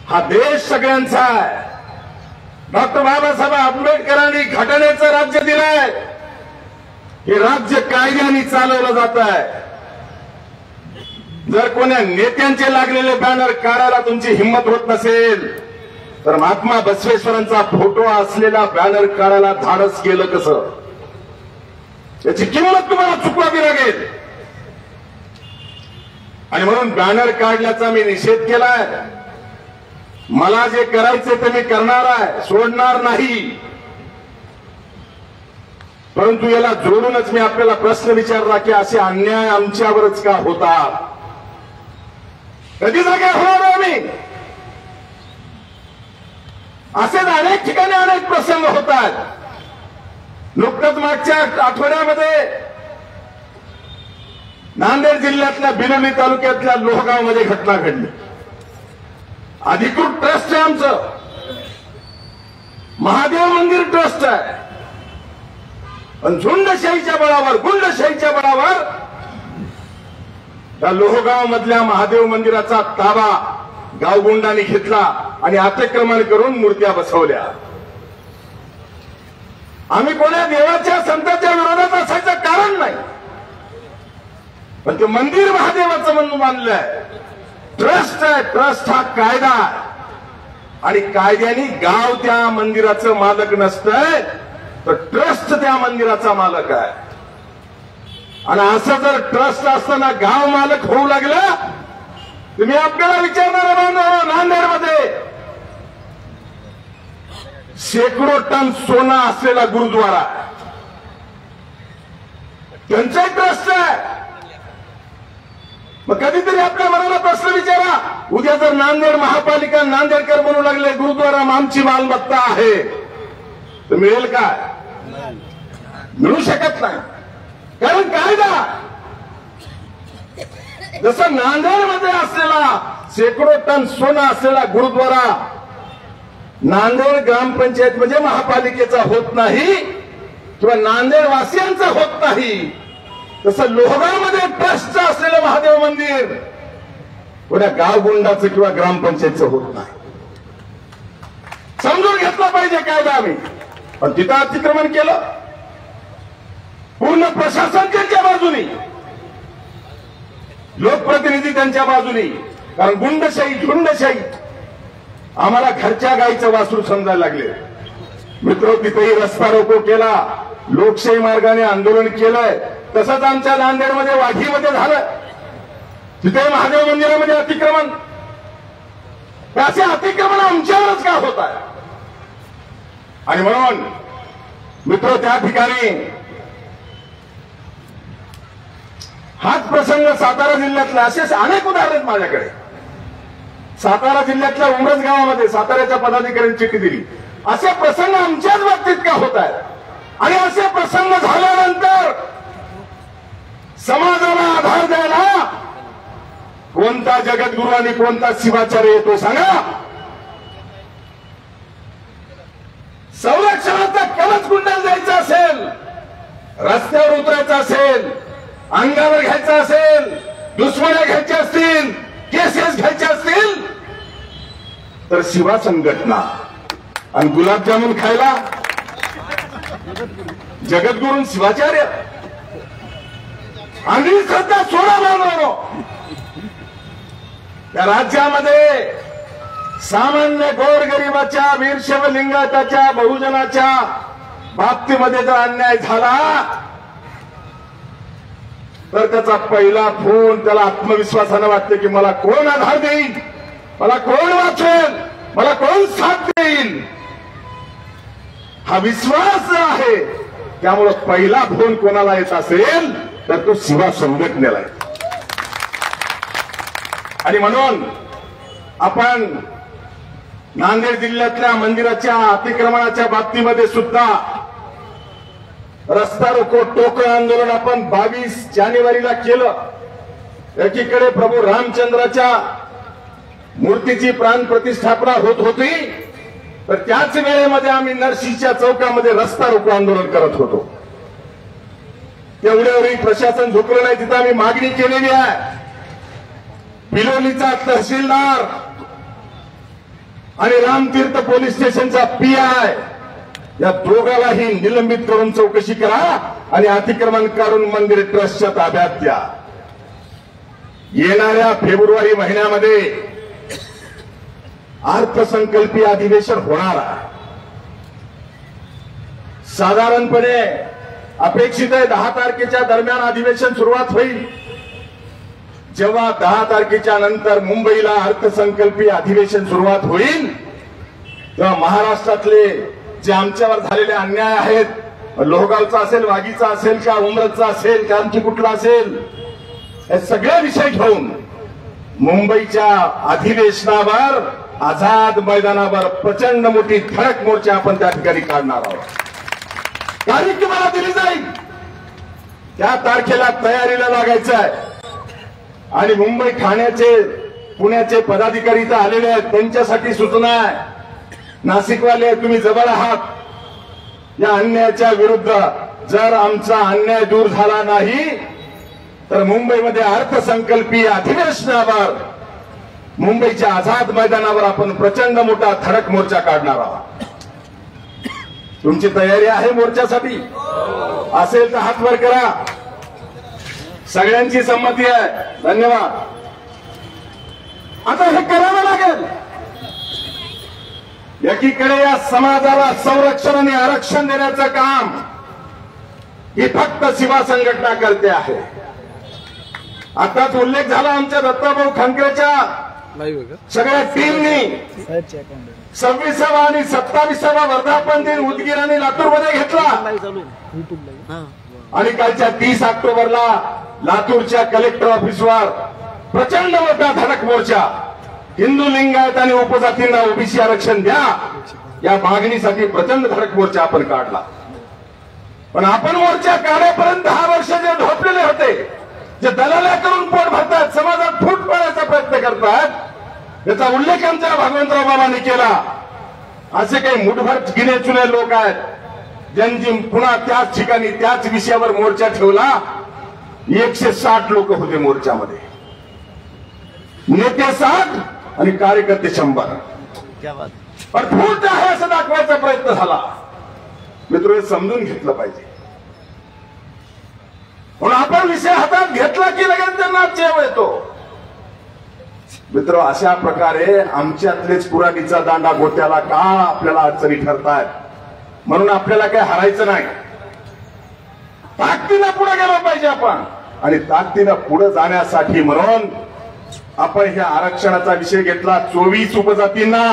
हा देश सगळ्यांचा आहे. डॉक्टर बाबासाहेब आंबेडकरांनी घटनेचं राज्य दिलंय. हे राज्य कायद्याने चालवलं जात आहे. जर कोण्या नेत्यांचे लागलेले बॅनर काढायला तुमची हिंमत होत नसेल तर महात्मा बसवेश्वरांचा फोटो असलेला बॅनर काढायला धाडस केलं कसं? याची किंमत तुम्हाला चुकवावी लागेल. आणि म्हणून बॅनर काढल्याचा मी निषेध केलाय. मला जे करायचे ते मी करणार आहे, सोडणार नाही. परंतु याला जोडूनच मी आपल्याला प्रश्न विचारला की असे अन्याय आमच्यावरच का होतात? कधी जागे होणार आम्ही? असेच अनेक ठिकाणी अनेक प्रसंग होतात. नुकतंच मागच्या आठवड्यामध्ये नांदेड जिल्ह्यातल्या बिलोली तालुक्यातल्या लोहगावमध्ये घटना घडली. अधिकृत ट्रस्ट आहे आमचं, महादेव मंदिर ट्रस्ट आहे. पण झुंडशाहीच्या बळावर, गुंडशाहीच्या बळावर त्या लोहगाव मधल्या महादेव मंदिराचा ताबा गावगुंडांनी घेतला आणि अतिक्रमण करून मूर्त्या बसवल्या. आम्ही कोण्या देवाच्या संतांच्या विरोधात असायचं कारण नाही, पण ते मंदिर महादेवाचं म्हणून मानलंय. ट्रस्ट आहे, ट्रस्ट हा कायदा आहे. आणि कायद्याने गाव त्या मंदिराचं मालक नसतंय तर ट्रस्ट त्या मंदिराचा मालक आहे. आणि असं जर ट्रस्ट असताना गाव मालक होऊ लागला, तुम्ही आपल्याला विचारणार बांधव, नांदेडमध्ये शेकडो टन सोनं असलेला गुरुद्वारा त्यांचा ट्रस्ट आहे. मग कधीतरी आपल्या मनाला प्रश्न विचारा, उद्या जर नांदेड महापालिका नांदेडकर म्हणू लागले गुरुद्वारा आमची मालमत्ता आहे तर मिळेल का? मिळू शकत नाही. कारण कायदा जसं नांदेडमध्ये असलेला शेकडो टन सोनं असलेला गुरुद्वारा नांदेड ग्रामपंचायत म्हणजे महापालिकेचा होत नाही किंवा नांदेड वासियांचा होत नाही, तसं लोहगावमध्ये ट्रस्ट असलेलं महादेव मंदिर कोण्या गावगुंडाचं किंवा ग्रामपंचायतचं होत नाही. समजून घेतला पाहिजे कायदा आम्ही. पण तिथं अतिक्रमण केलं. पूर्ण प्रशासन त्यांच्या बाजूनी, लोकप्रतिनिधी त्यांच्या बाजूनी. कारण गुंडशाही, झुंडशाही आम्हाला घरच्या गाईचं वासरू समजायला लागले. मित्र, तिथेही रस्ता रोको केला, लोकशाही मार्गाने आंदोलन केलंय. तसंच आमच्या नांदेडमध्ये वाघीमध्ये झालं. तिथे महादेव मंदिरामध्ये अतिक्रमण. असे अतिक्रमण आमच्यावरच का होत आहे? आणि म्हणून मित्र, त्या ठिकाणी हाच प्रसंग सातारा जिल्ह्यातला, असे अनेक उदाहरण आहेत माझ्याकडे. सातारा जिल्ह्यातल्या उमरज गावामध्ये साताऱ्याच्या पदाधिकाऱ्यांनी चिठ्ठी दिली. असे प्रसंग आमच्याच बाबतीत का होत आहेत? आणि असे प्रसंग झाल्यानंतर समाजाला आधार द्यायला कोणता जगद्गुरू आणि कोणता शिवाचार्य येतो सांगा? संरक्षणाचा कवच गुंडाला द्यायचा असेल, रस्त्यावर उतरायचं असेल, अंगावर घ्यायचं असेल दुश्मन्या घ्यायच्या असतील, केसेस घ्यायचे असतील तर शिवा संघटना, आणि गुलाबजामुन खायला जगद्गुरू शिवाचार्य. अंधश्रद्धा सोडा बांधवानो. त्या राज्यामध्ये सामान्य गोरगरिबाच्या, वीरशैव लिंगायताच्या, बहुजनाच्या बाबतीमध्ये जर अन्याय झाला तर त्याचा पहिला फोन त्याला आत्मविश्वासानं वाटतं की मला कोण आधार देईल, मला कोण वाचवेल, मला कोण साथ देईल. हा विश्वास आहे. त्यामुळे पहिला फोन कोणाला येत असेल तर तो शिवा संघटनेला येतो. आणि म्हणून आपण नांदेड जिल्ह्यातल्या मंदिराच्या अतिक्रमणाच्या बाबतीमध्ये सुद्धा रस्ता रोको टोकन आंदोलन आपण 22 जानेवारीला केलं. एकीकडे प्रभू रामचंद्राच्या मूर्तीची प्राण प्रतिष्ठापना होत होती, तर त्याच वेळेमध्ये आम्ही नरसीच्या चौकामध्ये रस्ता रोको आंदोलन करत होतो. तेवढ्यावरही प्रशासन झुकलं नाही. तिथं आम्ही मागणी केलेली आहे. बिलोलीचा तहसीलदार आणि रामतीर्थ पोलीस स्टेशनचा पीआय या दोघांनाही निलंबित करून चौकशी करा आणि अतिक्रमण करून मंदिर ट्रस्टच्या ताब्यात द्या. येणाऱ्या फेब्रुवारी महिन्यामध्ये अर्थसंकल्पीय अधिवेशन होणार आहे. साधारणपणे अपेक्षित आहे 10 तारखेच्या दरम्यान अधिवेशन सुरुवात होईल. जेव्हा 10 तारखेच्या नंतर मुंबईला अर्थसंकल्पीय अधिवेशन सुरुवात होईल तेव्हा महाराष्ट्रातले जे आमच्यावर झालेले अन्याय आहेत, लोहगावचा असेल, वाघीचा असेल, का उमरतचा असेल, का आणखी कुठला असेल, हे सगळे विषय घेऊन मुंबईच्या अधिवेशनावर, आझाद मैदानावर प्रचंड मोठी धडक मोर्चा आपण त्या ठिकाणी काढणार आहोत. तारीख तुम्हाला दिली जाईल. त्या तारखेला तयारीला लागायचं आहे. आणि मुंबई, ठाण्याचे, पुण्याचे पदाधिकारी इथं आलेले आहेत. त्यांच्यासाठी सूचना आहे. नाशिकवाले तुम्ही जवळ आहात. या अन्यायाच्या विरुद्ध जर आमचा अन्याय दूर झाला नाही तर मुंबईमध्ये अर्थसंकल्पीय अधिवेशनावर, मुंबईच्या आझाद मैदानावर आपण प्रचंड मोठा धडक मोर्चा काढणार आहोत. तुमची तयारी आहे मोर्चासाठी? असेल तर हात वर करा. सगळ्यांची संमती आहे. धन्यवाद. आता हे करावं लागेल. एकीकडे या समाजाला संरक्षण आणि आरक्षण देण्याचं काम ही फक्त शिवा संघटना करते आहे. आताच उल्लेख झाला आमच्या दत्ताभाऊ खंकरेच्या सगळ्या टीमनी 26वा आणि 27वा वर्धापन दिन उदगीर आणि लातूरमध्ये घेतला. आणि कालच्या 30 ऑक्टोबरला लातूरच्या कलेक्टर ऑफिसवर प्रचंड मोठा धडक मोर्चा, हिंदू लिंगायत आणि उपजातींना ओबीसी आरक्षण द्या या मागणीसाठी प्रचंड धडक मोर्चा आपण काढला. पण आपण मोर्चा काढेपर्यंत 10 वर्ष जे झोपलेले होते, जे दलाल्या करून पोट भरतात, समाजात फूट पाडण्याचा प्रयत्न करतात, याचा उल्लेख आमच्या भगवंतराव बाबांनी केला. असे काही मुठभर गिने चुने लोक आहेत ज्यांची पुन्हा त्याच ठिकाणी त्याच विषयावर मोर्चा ठेवला. 160 लोक होते मोर्चामध्ये. नेते 60 आणि कार्यकर्ते 100. पण फूट आहे असं दाखवायचा प्रयत्न झाला. मित्र, हे समजून घेतलं पाहिजे. म्हणून आपण विषय हातात घेतला की लगेच त्यांना चेव येतो. मित्र, अशा प्रकारे आमच्यातलेच कुऱ्हाडीचा दांडा गोट्याला का आपल्याला अडचणी ठरतायत. म्हणून आपल्याला काही हरायचं नाही. ताकदीनं पुढे गेलो पाहिजे आपण. आणि ताकदीनं पुढे जाण्यासाठी म्हणून आपण ह्या आरक्षणाचा विषय घेतला. 24 उपजातींना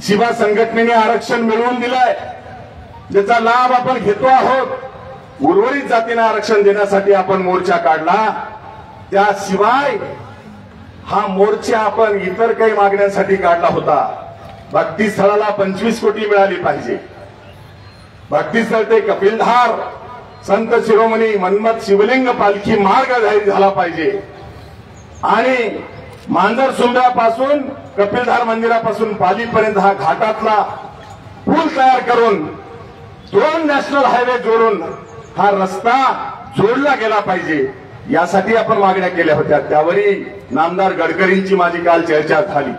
शिवा संघटनेने आरक्षण मिळवून दिलंय, ज्याचा लाभ आपण घेतो आहोत. उर्वरित जातींना आरक्षण देण्यासाठी आपण मोर्चा काढला. त्याशिवाय हा मोर्चा आपण इतर काही मागण्यांसाठी काढला होता. भक्तीस्थळाला 25 कोटी मिळाली पाहिजे. भक्तीस्थळ ते कपिलधार संत शिरोमणी मन्मथ शिवलिंग पालखी मार्ग जाहीर झाला पाहिजे. आणि मांजरसुंबऱ्यापासून कपिलधार मंदिरापासून पालीपर्यंत हा घाटातला पूल तयार करून 2 नॅशनल हायवे जोडून हा रस्ता जोडला गेला पाहिजे. यासाठी आपण मागण्या केल्या होत्या. त्यावरही नामदार गडकरींची माझी काल चर्चा झाली.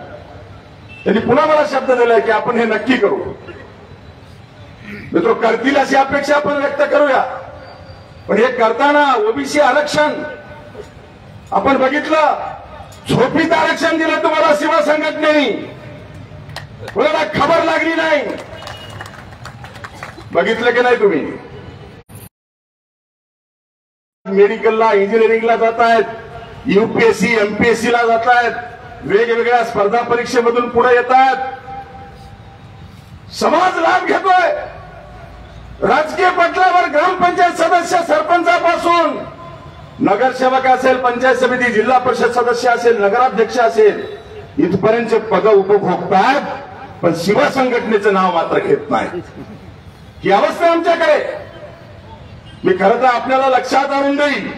त्यांनी पुन्हा मला शब्द दिलाय की आपण हे नक्की करू. मित्र, करतील अशी अपेक्षा आपण व्यक्त करूया. पण हे करताना ओबीसी आरक्षण आपण बघितलं, झोपीत आरक्षण दिलं तुम्हाला सेवा संघटनेने, कोणाला खबर लागली नाही. बघितलं की नाही तुम्ही? मेडिकलला, इंजिनिअरिंगला जात आहेत, यूपीएससी एमपीएससी ला जात आहेत, वेगवेगळ्या स्पर्धा परीक्षेमधून पुढे येत आहेत. समाज लाभ घेतोय. राजकीय पटलावर ग्रामपंचायत सदस्य, सरपंचापासून नगरसेवक असेल, पंचायत समिती, जिल्हा परिषद सदस्य असेल, नगराध्यक्ष असेल, इथपर्यंत पद उपभोगतात, पण शिवा संघटनेचं नाव मात्र घेत नाही. ही अवस्था आमच्याकडे. मी खरं तर आपल्याला लक्षात आणून देईन.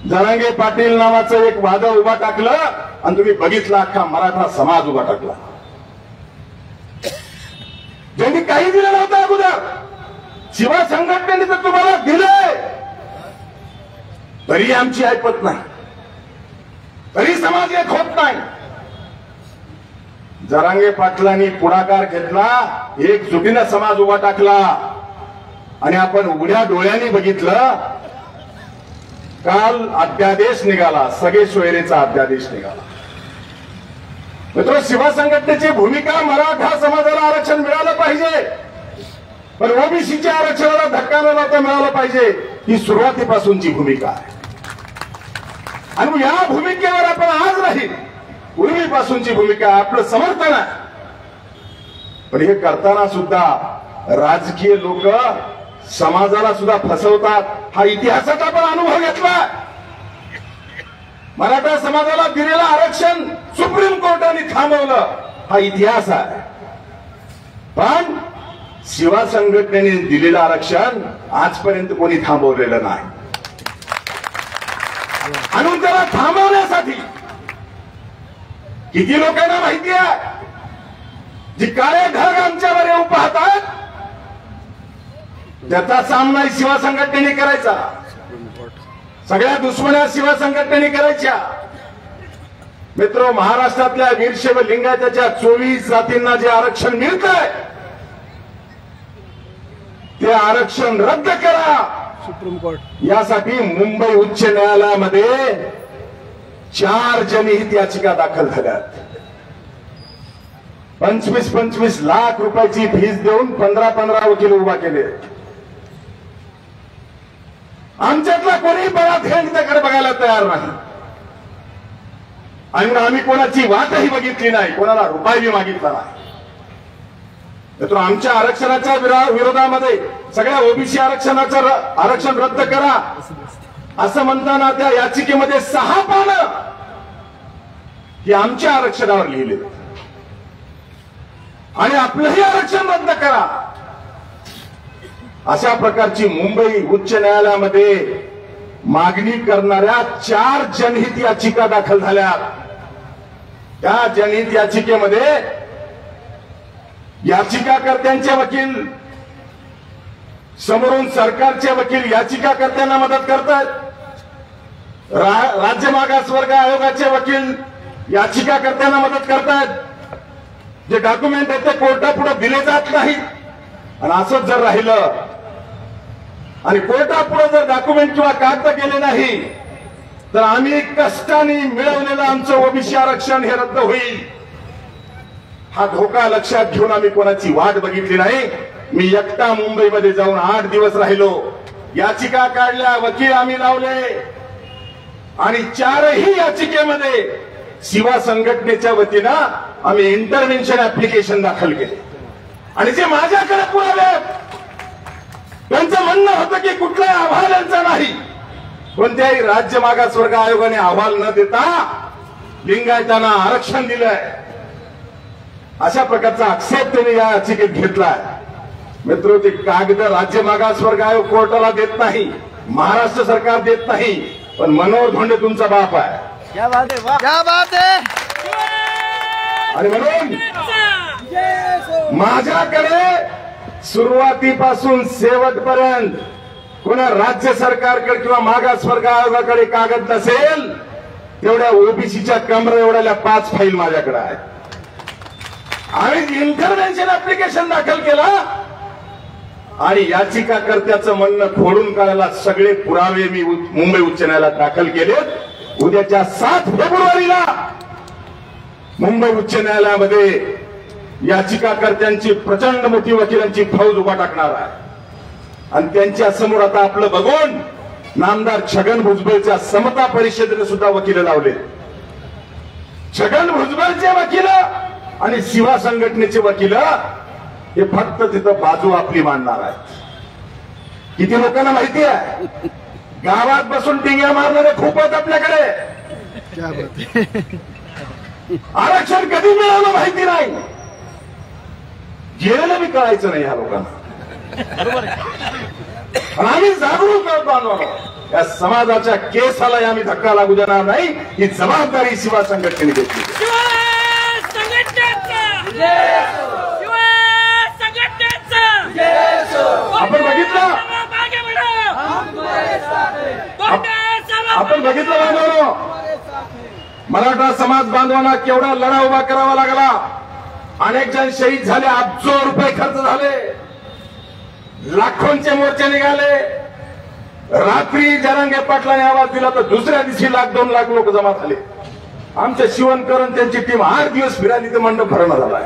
जरांगे पाटील नावाचं एक वादळ उभा टाकलं आणि तुम्ही बघितलं अख्खा मराठा समाज उभा टाकला. ज्यांनी काही दिलं नव्हतं अगोदर, शिवा संघटनेने तर तुम्हाला दिलंय, तरी आमची ऐपत नाही, तरी समाज एक होत नाही. जरांगे पाटलांनी पुढाकार घेतला, एकजुटीनं समाज उभा टाकला आणि आपण उघड्या डोळ्यांनी बघितलं. काल अध्यादेश निघाला, सगळे सोयरेचा अध्यादेश निघाला. मित्र, शिवा संघटनेची भूमिका मराठा समाजाला आरक्षण मिळालं पाहिजे, पण ओबीसीच्या आरक्षणाला धक्का न लावता मिळालं पाहिजे, ही सुरुवातीपासूनची भूमिका आहे. आणि या भूमिकेवर आपण आज राहील, पूर्वीपासूनची भूमिका, आपलं समर्थन आहे. पण हे करताना सुद्धा राजकीय लोक समाजाला सुद्धा फसवतात. हा इतिहासाचा आपण अनुभव घेतला. मराठा समाजाला दिलेलं आरक्षण सुप्रीम कोर्टाने थांबवलं, हा इतिहास आहे. पण शिवा संघटनेने दिलेलं आरक्षण आजपर्यंत कोणी थांबवलेलं नाही. आणि त्याला थांबवण्यासाठी किती लोकांना माहिती आहे, जी काळे ढग आमच्यावर येऊन पाहतात, त्याचा सामना शिवा संघटनेने करायचा. सगळ्या दुश्मन्या शिवा संघटनेने करायच्या. मित्र, महाराष्ट्रातल्या वीरशैव लिंगायताच्या 24 जातींना जे आरक्षण मिळतंय, ते आरक्षण रद्द करा. सुप्रीम कोर्ट यासाठी मुंबई उच्च न्यायालयामध्ये 4 जनहित याचिका दाखल झाल्यात. 25-25 लाख रुपयाची फीस देऊन 15-15 वकील उभा केले. आमच्यातला कोणी बळात त्याकडे बघायला तयार नाही. आणि आम्ही कोणाची वाटही बघितली नाही, कोणाला रुपयाही मागितला नाही. तर आमच्या आरक्षणाच्या विरोधामध्ये सगळ्या ओबीसी आरक्षण रद्द करा असं म्हणताना त्या याचिकेमध्ये 6 पानं ही आमच्या आरक्षणावर लिहिले. आणि आपलंही आरक्षण रद्द करा, अशा प्रकारची मुंबई उच्च न्यायालयामध्ये मागणी करणाऱ्या 4 जनहित याचिका दाखल झाल्या. त्या जनहित याचिकेमध्ये याचिकाकर्त्यांचे वकील समोरून सरकारचे वकील याचिकाकर्त्यांना मदत करतात. राज्य मागासवर्ग आयोगाचे वकील याचिकाकर्त्यांना मदत करतात. जे डॉक्युमेंट आहेत ते कोर्टापुढे दिले जात नाहीत. आणि असंच जर राहिलं आणि कोर्टापुढे जर डॉक्युमेंट किंवा कागद गेले नाही, तर आम्ही कष्टाने मिळवलेलं आमचं ओबीसी आरक्षण हे रद्द होईल. हा धोका लक्षात घेऊन आम्ही कोणाची वाट बघितली नाही. मी एकटा मुंबईमध्ये जाऊन 8 दिवस राहिलो, याचिका काढल्या, वकील आम्ही लावले आणि 4ही याचिकेमध्ये शिवा संघटनेच्या वतीनं आम्ही इंटरव्हेन्शन ऍप्लिकेशन दाखल केले. आणि जे माझ्याकडे पुरावे, त्यांचं म्हणणं होतं की कुठलाही अहवाल यांचा नाही, कोणत्याही राज्य मागासवर्ग आयोगाने अहवाल न देता लिंगायतांना आरक्षण दिलंय, अशा प्रकारचा आक्षेप त्यांनी या याचिकेत घेतलाय. मित्र, ते कागद राज्य मागासवर्ग आयोग कोर्टाला देत नाही, महाराष्ट्र सरकार देत नाही, पण मनोहर धोंडे तुमचा बाप आहे. क्या बात है, क्या बात है. आणि म्हणून माझ्याकडे सुरुवातीपासून शेवटपर्यंत कोणा राज्य सरकारकडे किंवा मागासवर्ग आयोगाकडे कागद नसेल तेवढ्या ओबीसीच्या कमरा एवढ्या 5 फाईल माझ्याकडे आहेत. आम्ही इंटरव्हेन्शन ऍप्लिकेशन दाखल केला आणि याचिकाकर्त्याचं म्हणणं खोडून काढायला सगळे पुरावे मी मुंबई उच्च न्यायालयात दाखल केले. उद्याच्या 7 फेब्रुवारीला मुंबई उच्च न्यायालयामध्ये याचिकाकर्त्यांची प्रचंड मोठी वकिलांची फौज उभा टाकणार आहे आणि त्यांच्या समोर आता आपलं बघून नामदार छगन भुजबळच्या समता परिषदेने सुद्धा वकील लावले. छगन भुजबळचे वकील आणि शिवा संघटनेचे वकील हे फक्त तिथं बाजू आपली मांडणार आहेत. किती लोकांना माहिती आहे गावात बसून टिंग्या मारणारे खूप आहेत आपल्याकडे. आरक्षण कधी मिळालं माहिती नाही, गेलेलं बी कळायचं नाही ह्या लोकांना. आम्ही जागरूक करतो या समाजाच्या केसाला आम्ही धक्का लागू देणार नाही. ही जबाबदारी शिवा संघटनेने घेतली. आपण बघितलं बांधवांनो, मराठा समाज बांधवांना केवढा लढा उभा करावा लागला. अनेक जण शहीद झाले, अब्जो रुपये खर्च झाले, लाखोंचे मोर्चे निघाले. रात्री जरांगे पाटलाने आवाज दिला तर दुसऱ्या दिवशी 1,00,000-2 लाख लोक जमा झाले. आमच्या शिवणकर त्यांची टीम 8 दिवस फिरायली तर मंडप भरणा झालाय.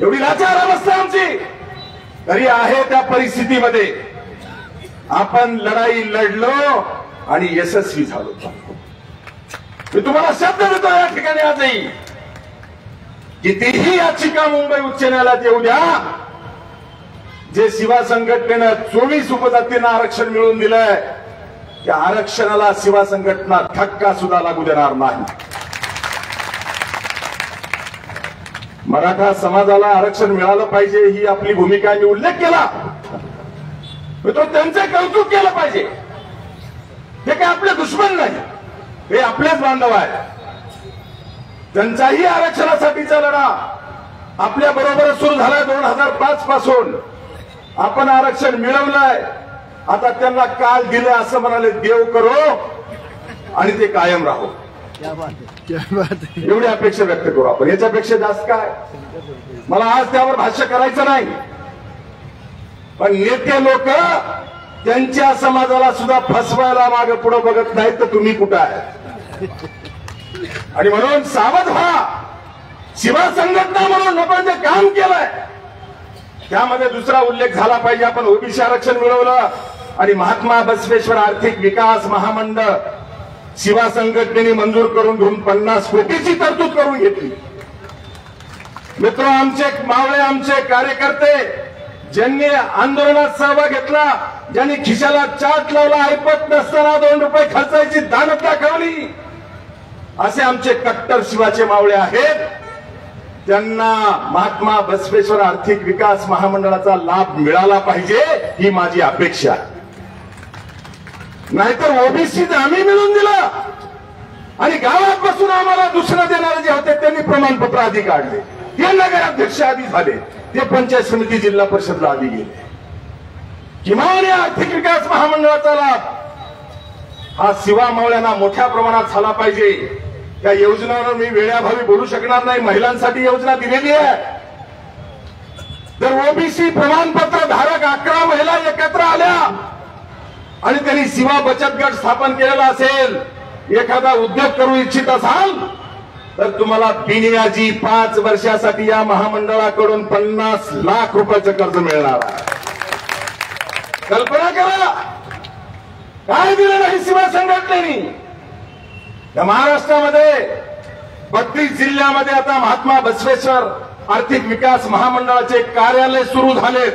एवढी लाचार अवस्था आमची. तरी आहे त्या परिस्थितीमध्ये आपण लढाई लढलो आणि यशस्वी झालो. मी तुम्हाला शब्द देतो या ठिकाणी आजही, कितीही याचिका मुंबई उच्च न्यायालयात येऊ द्या, जे शिवा संघटनेनं 24 उपजातींना आरक्षण मिळवून दिलंय त्या आरक्षणाला शिवा संघटना धक्का सुद्धा लागू देणार नाही. मराठा समाजाला आरक्षण मिळालं पाहिजे ही आपली भूमिका मी उल्लेख केला. मित्र, त्यांचे कौतुक केलं पाहिजे. हे काय आपले दुश्मन नाही, हे आपलेच बांधव आहेत. त्यांचाही आरक्षणासाठीचा लढा आपल्या बरोबर सुरू झालाय. 2005 पासून आपण आरक्षण मिळवलंय. आता त्यांना काल दिलं असं म्हणाले, देव करो आणि ते कायम राहो. एवढी अपेक्षा व्यक्त करू आपण. याच्यापेक्षा जास्त काय. मला आज त्यावर भाष्य करायचं नाही, पण नेते लोक त्यांच्या समाजाला सुद्धा फसवायला मागे पुढे बघत नाहीत, तर तुम्ही कुठं आहे. आणि म्हणून सावध व्हा. शिवा संघटना म्हणून आपण जे काम केलंय त्यामध्ये दुसरा उल्लेख झाला पाहिजे. आपण ओबीसी आरक्षण मिळवलं आणि महात्मा बसवेश्वर आर्थिक विकास महामंडळ शिवा संघटनेने मंजूर करून घेऊन 50 कोटीची तरतूद करून घेतली. मित्र, आमचे मावळे, आमचे कार्यकर्ते ज्यांनी आंदोलनात सहभाग घेतला, ज्यांनी खिशाला चाट लावला, ऐपत नसताना 2 रुपये खर्चायची दानत दाखवली, असे आमचे कट्टर शिवाचे मावळे आहेत. त्यांना महात्मा बसवेश्वर आर्थिक विकास महामंडळाचा लाभ मिळाला पाहिजे ही माझी अपेक्षा. नाहीतर ओबीसी आम्ही मिळून दिलं आणि गावात बसून आम्हाला दुसरं देणारे जे होते त्यांनी प्रमाणपत्र आधी काढले, ते नगराध्यक्ष आधी झाले, ते पंचायत समिती जिल्हा परिषदला आधी गेले. किमान या आर्थिक विकास महामंडळाचा लाभ हा शिवा मावळ्यांना मोठ्या प्रमाणात झाला पाहिजे. त्या योजनांवर मी वेळाभावी बोलू शकणार नाही. महिलांसाठी योजना दिलेली आहे. जर ओबीसी प्रमाणपत्र धारक 11 महिला एकत्र आल्या आणि त्यांनी शिवा बचत गट स्थापन केलेला असेल, एखादा उद्योग करू इच्छित असाल, तर तुम्हाला बिनव्याजी 5 वर्षासाठी या महामंडळाकडून 50 लाख रुपयाचं कर्ज मिळणार आहे. कल्पना करा, काय दिलं नाही शिवा संघटनेने. या महाराष्ट्रामध्ये 32 जिल्ह्यामध्ये आता महात्मा बसवेश्वर आर्थिक विकास महामंडळाचे कार्यालय सुरू झालेत,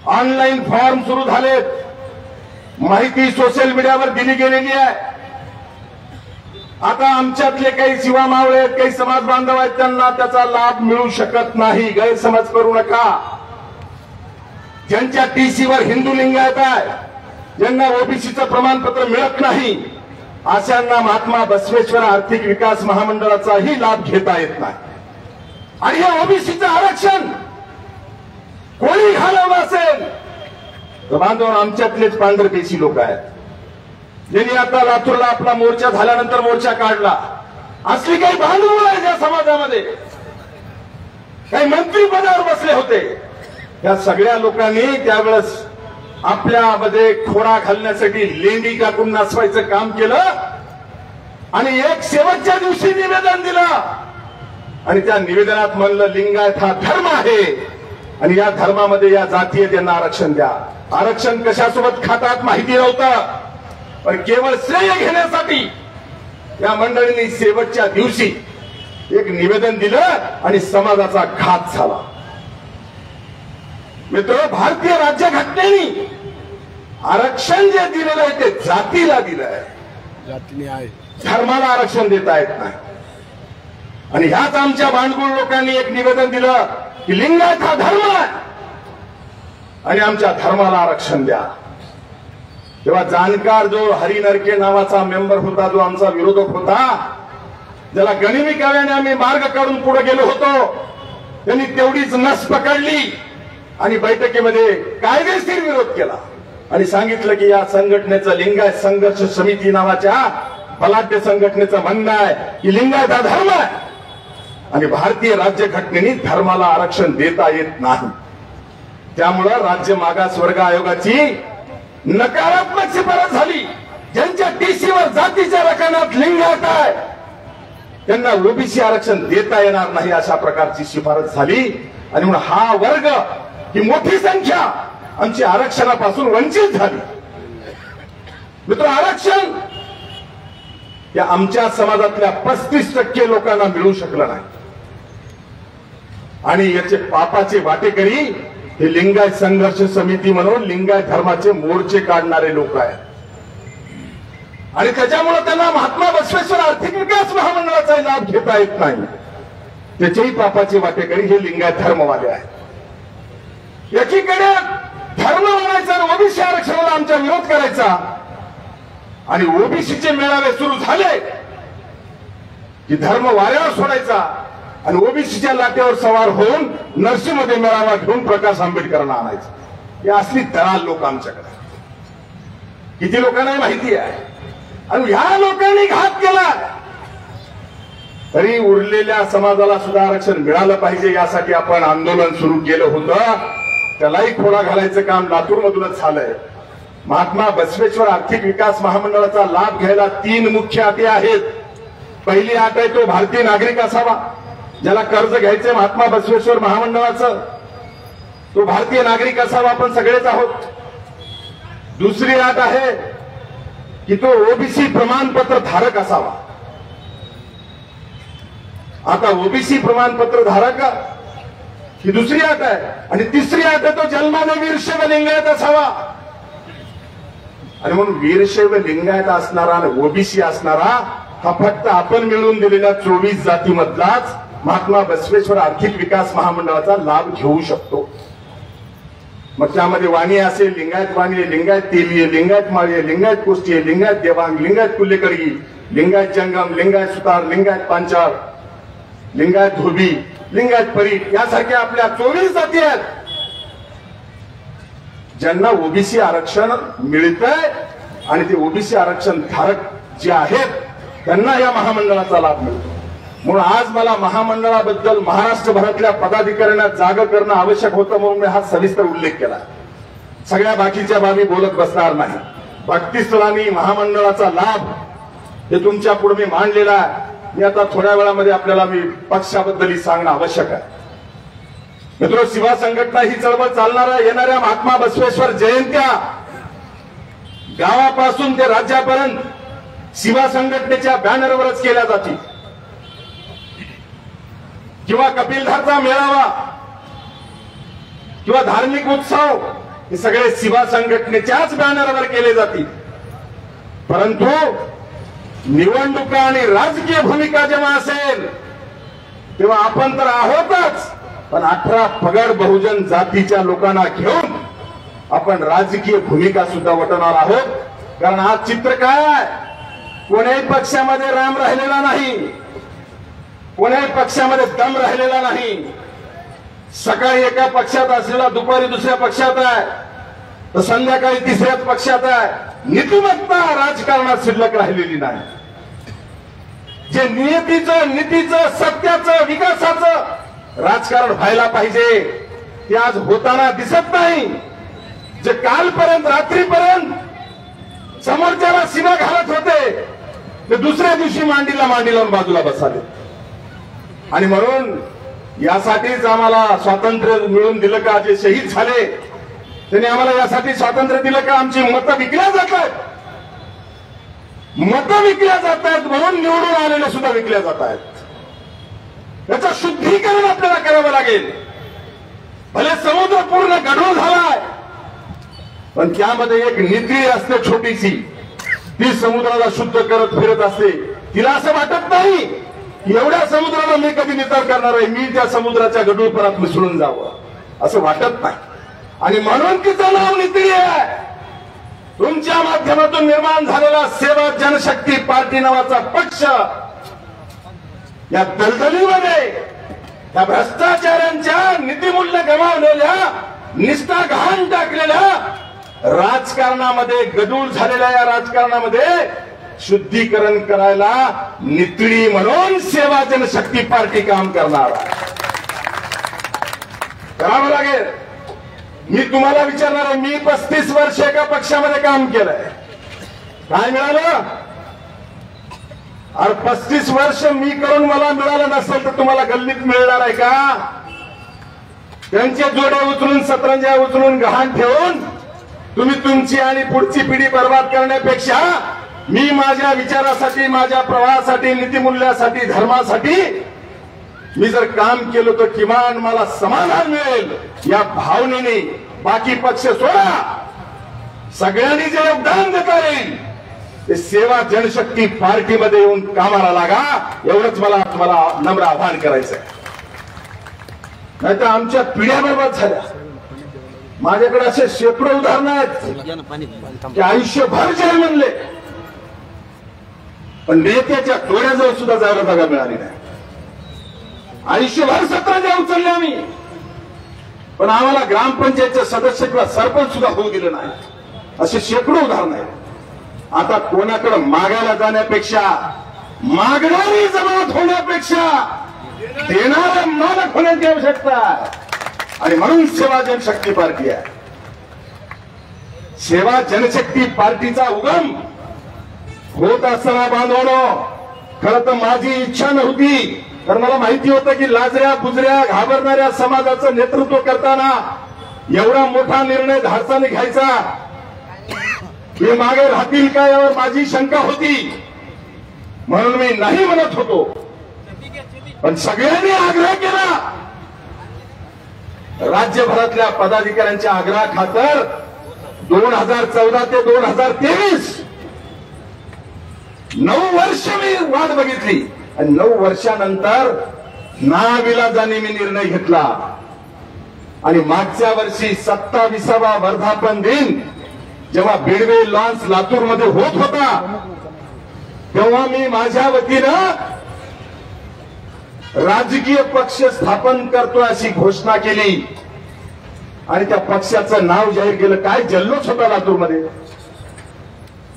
ऑनलाईन फॉर्म सुरू झालेत, माहिती सोशल मीडियावर दिली गेलेली आहे. आता आमच्यातले काही शिवा मावळे आहेत, काही समाज बांधव आहेत, त्यांना त्याचा लाभ मिळू शकत नाही. गैरसमज करू नका. ज्यांच्या टीसीवर हिंदू लिंगायत आहे, ज्यांना ओबीसीचं प्रमाणपत्र मिळत नाही, अशांना महात्मा बसवेश्वर आर्थिक विकास महामंडळाचाही लाभ घेता येत नाही. आणि हे ओबीसीचं आरक्षण कोणी घालवलं असेल तर बांधव आमच्यातलेच पांढरपेशी लोक आहेत, ज्यांनी आता लातूरला आपला मोर्चा झाल्यानंतर मोर्चा काढला. असली काही भांडवल आहे या समाजामध्ये, काही मंत्री पदावर बसले होते, या सगळ्या लोकांनी त्यावेळेस आपल्यामध्ये खोडा घालण्यासाठी लेंडी टाकून नाचवायचं काम केलं आणि एक शेवटच्या दिवशी निवेदन दिलं आणि त्या निवेदनात म्हणलं लिंगायत हा धर्म आहे आणि या धर्मामध्ये या जातीय त्यांना आरक्षण द्या. आरक्षण कशासोबत खातात माहिती नव्हतं, पण केवळ श्रेय घेण्यासाठी या मंडळींनी शेवटच्या दिवशी एक निवेदन दिलं आणि समाजाचा घात झाला. मित्र, भारतीय राज्यघटनेने आरक्षण जे दिलेलं आहे ते जातीला दिलं आहे, धर्माला आरक्षण देता येत नाही. आणि ह्याच आमच्या भांडकुळ लोकांनी एक निवेदन दिलं की लिंगायत हा धर्म आहे आणि आमच्या धर्माला आरक्षण द्या. तेव्हा जाणकार जो हरी नरके नावाचा मेंबर होता, जो आमचा विरोधक होता, ज्याला गनिमी काव्याने आम्ही मार्ग काढून पुढे गेलो होतो, त्यांनी तेवढीच नस पकडली आणि बैठकीमध्ये कायदेशीर विरोध केला आणि सांगितलं की या संघटनेचं लिंगायत संघर्ष समिती नावाच्या बलाढ्य संघटनेचं म्हणणं आहे की लिंगायत हा धर्म आहे आणि भारतीय राज्यघटनेने धर्माला आरक्षण देता येत नाही. त्यामुळं राज्य मागासवर्ग आयोगाची नकारात्मक शिफारस झाली. ज्यांच्या टीसीवर जातीच्या रकान्यात लिंगायत आहे त्यांना ओबीसी आरक्षण देता येणार नाही अशा प्रकारची शिफारस झाली आणि म्हणून हा वर्ग, ही मोठी संख्या आमची आरक्षणापासून वंचित झाली. मित्र, आरक्षण या आमच्या समाजातल्या 35% लोकांना मिळू शकलं नाही आणि याचे पापाचे वाटेकरी हे लिंगायत संघर्ष समिती म्हणून लिंगायत धर्माचे मोर्चे काढणारे लोक आहेत आणि त्याच्यामुळे त्यांना महात्मा बसवेश्वर आर्थिक विकास महामंडळाचा लाभ घेता येत नाही. त्याचेही पापाचे वाटेकरी हे लिंगायत धर्मवाले आहेत. एकीकडे धर्म म्हणायचा आणि ओबीसी आरक्षणाला आमचा विरोध करायचा आणि ओबीसीचे मेळावे सुरू झाले की धर्म वाऱ्यावर सोडायचा आणि ओबीसीच्या लाटेवर सवार होऊन नरसीमध्ये मेळावा घेऊन प्रकाश आंबेडकरांना आणायचा. हे असली दलाल लोक आमच्याकडे, किती लोकांना माहिती आहे. आणि ह्या लोकांनी घात केला तरी उरलेल्या समाजाला सुद्धा आरक्षण मिळालं पाहिजे यासाठी आपण आंदोलन सुरू केलं होतं. त्यालाही खोडा घालायचं काम लातूर मधूनच झालंय. महात्मा बसवेश्वर आर्थिक विकास महामंडळाचा लाभ घ्यायला 3 मुख्य अटी आहेत. पहिली अट आहे तो भारतीय नागरिक असावा. ज्याला कर्ज घ्यायचंय महात्मा बसवेश्वर महामंडळाचं तो भारतीय नागरिक असावा, आपण सगळेच आहोत. दुसरी अट आहे की तो ओबीसी प्रमाणपत्र धारक असावा. आता ओबीसी प्रमाणपत्र धारक ही दुसरी अट आहे आणि तिसरी अट आहे तो जन्माने वीरशैव लिंगायत असावा. आणि म्हणून वीरशैव लिंगायत असणारा आणि ओबीसी असणारा हा फक्त आपण मिळवून दिलेल्या 24 जातीमधलाच महात्मा बसवेश्वर आर्थिक विकास महामंडळाचा लाभ घेऊ शकतो. मग त्यामध्ये वाणी असेल, लिंगायत वाणी आहे, लिंगायत तेली आहे, लिंगायत माळी आहे, लिंगायत कोष्टी आहे, लिंगायत देवांग, लिंगायत कुल्लेकरगी, लिंगायत जंगम, लिंगायत सुतार, लिंगायत पांचाळ, लिंगायत धोबी, लिंगायत परीट यासारख्या आपल्या 24 जाती आहेत ज्यांना ओबीसी आरक्षण मिळतंय आणि ते ओबीसी आरक्षण धारक जे आहेत त्यांना या महामंडळाचा लाभ मिळतो. म्हणून आज मला महामंडळाबद्दल महाराष्ट्रभरातल्या पदाधिकाऱ्यांना जाग करणं आवश्यक होतं म्हणून मी हा सविस्तर उल्लेख केला. सगळ्या बाकीच्या बाबी बोलत बसणार नाही. भक्तीस्थळांनी महामंडळाचा लाभ हे तुमच्या पुढे मी मांडलेला आहे. मी आता थोड्या वेळामध्ये आपल्याला मी पक्षाबद्दल सांगणं आवश्यक आहे. मित्र, शिवा संघटना ही चळवळ चालणाऱ्या येणाऱ्या महात्मा बसवेश्वर जयंत्या गावापासून ते राज्यापर्यंत शिवा संघटनेच्या बॅनरवरच केल्या जातील किंवा कपिलधारचा मेळावा किंवा धार्मिक उत्सव हे सगळे शिवा संघटनेच्याच बॅनरवर केले जातील. परंतु निवडणुका आणि राजकीय भूमिका जेव्हा असेल तेव्हा आपण तर आहोतच, पण 18 पगड बहुजन जातीच्या लोकांना घेऊन आपण राजकीय भूमिका सुद्धा वटवणार आहोत. कारण आज चित्र काय आहे, कोण्याही पक्षामध्ये राम राहिलेला नाही, कोण्याही पक्षामध्ये दम राहिलेला नाही. सकाळी एका पक्षात असलेला दुपारी दुसऱ्या पक्षात आहे, तर संध्याकाळी तिसऱ्याच पक्षात आहे नीतिमत्ता राजकारणात शिल्लक राहिलेली नाही. जे नियतीचं नीतीचं सत्याचं विकासाचं राजकारण व्हायला पाहिजे ते आज होताना दिसत नाही. जे कालपर्यंत रात्रीपर्यंत समोरच्याला सीमा घालत होते ते दुसऱ्या दिवशी मांडीला लावून बाजूला बसाले. आणि म्हणून यासाठीच आम्हाला स्वातंत्र्य मिळवून दिलं का? जे शहीद झाले त्यांनी आम्हाला यासाठी स्वातंत्र्य दिलं का? आमची मतं विकल्या जातात, मतं विकल्या जात आहेत म्हणून निवडून आलेले सुद्धा विकल्या जात आहेत. याचं शुद्धीकरण आपल्याला करावं लागेल. भले समुद्र पूर्ण गढूळ झालाय पण त्यामध्ये एक नितळी असते छोटीशी, ती समुद्राला शुद्ध करत फिरत असते. तिला असं वाटत नाही एवढ्या समुद्राला मी कधी नितळ करणार आहे, मी त्या समुद्राच्या गढूळपणात मिसळून जावं असं वाटत नाही. आणि म्हणून तिचं नाव नितळी आहे. तुमच्या माध्यमातून निर्माण झालेला सेवा जनशक्ती पार्टी नावाचा पक्ष या दलदलीमध्ये त्या भ्रष्टाचारांच्या नीतिमूल्य गमावलेल्या निष्ठा घाण टाकलेल्या राजकारणामध्ये गढूळ झालेल्या या राजकारणामध्ये शुद्धीकरण करायला नितळी म्हणून सेवा जनशक्ती पार्टी काम करणार करावं लागेल. मी तुम्हाला विचारणार आहे, मी 35 वर्ष एका पक्षामध्ये काम केलंय, काय मिळालं? अरे 35 वर्ष मी करून मला मिळालं नसेल तर तुम्हाला गल्लीत मिळणार आहे का? त्यांचे जोडे उचलून सतरंजा उचलून गहाण ठेवून तुम्ही तुमची आणि पुढची पिढी बर्बाद करण्यापेक्षा मी माझ्या विचारासाठी, माझ्या प्रवाहासाठी, नीतिमूल्यासाठी, धर्मासाठी मी जर काम केलं तर किमान मला समाधान मिळेल या भावनेने बाकी पक्ष सोडा, सगळ्यांनी जे योगदान देता येईल ते सेवा जनशक्ती पार्टीमध्ये येऊन कामाला लागा, एवढंच मला तुम्हाला नम्र आवाहन करायचंय. नाहीतर आमच्या पिढ्या बर्बाद झाल्या. माझ्याकडे असे शेकडो उदाहरणं आहेत की आयुष्यभर जेल म्हणले पण नेत्याच्या डोळ्याजवळ सुद्धा जायला जागा मिळाली नाही. आयुष्यभर सतरंजा उचलले आम्ही पण आम्हाला ग्रामपंचायतचे सदस्य किंवा सरपंच सुद्धा होऊ दिलं नाही. असे शेकडो उदाहरणं आहेत. आता कोणाकडे मागायला जाण्यापेक्षा, मागणारी जमात होण्यापेक्षा देणारा मालक होण्याची आवश्यकता आहे. आणि म्हणून सेवा जनशक्ती पार्टी आहे. सेवा जनशक्ती पार्टीचा उगम होत असताना बांधवनो, खरं तर माझी इच्छा नव्हती, कारण मला माहिती होतं की लाजऱ्या बुजऱ्या घाबरणाऱ्या समाजाचं नेतृत्व करताना एवढा मोठा निर्णय धाडसाने घ्यायचा हे मागे राहतील का यावर माझी शंका होती. म्हणून मी नाही म्हणत होतो. पण सगळ्यांनी आग्रह केला. राज्यभरातल्या पदाधिकाऱ्यांच्या आग्रहाखातर 2014 ते 2023 9 वर्ष मी वाट बघितली आणि 9 वर्षानंतर नाविलाजाने मी निर्णय घेतला. आणि मागच्या वर्षी 27वा वर्धापन दिन जेव्हा बिडवे लॉन्स लातूरमध्ये होत होता तेव्हा मी माझ्या वतीनं राजकीय पक्ष स्थापन करतो अशी घोषणा केली आणि त्या पक्षाचं नाव जाहीर केलं. काय जल्लोष होता लातूरमध्ये.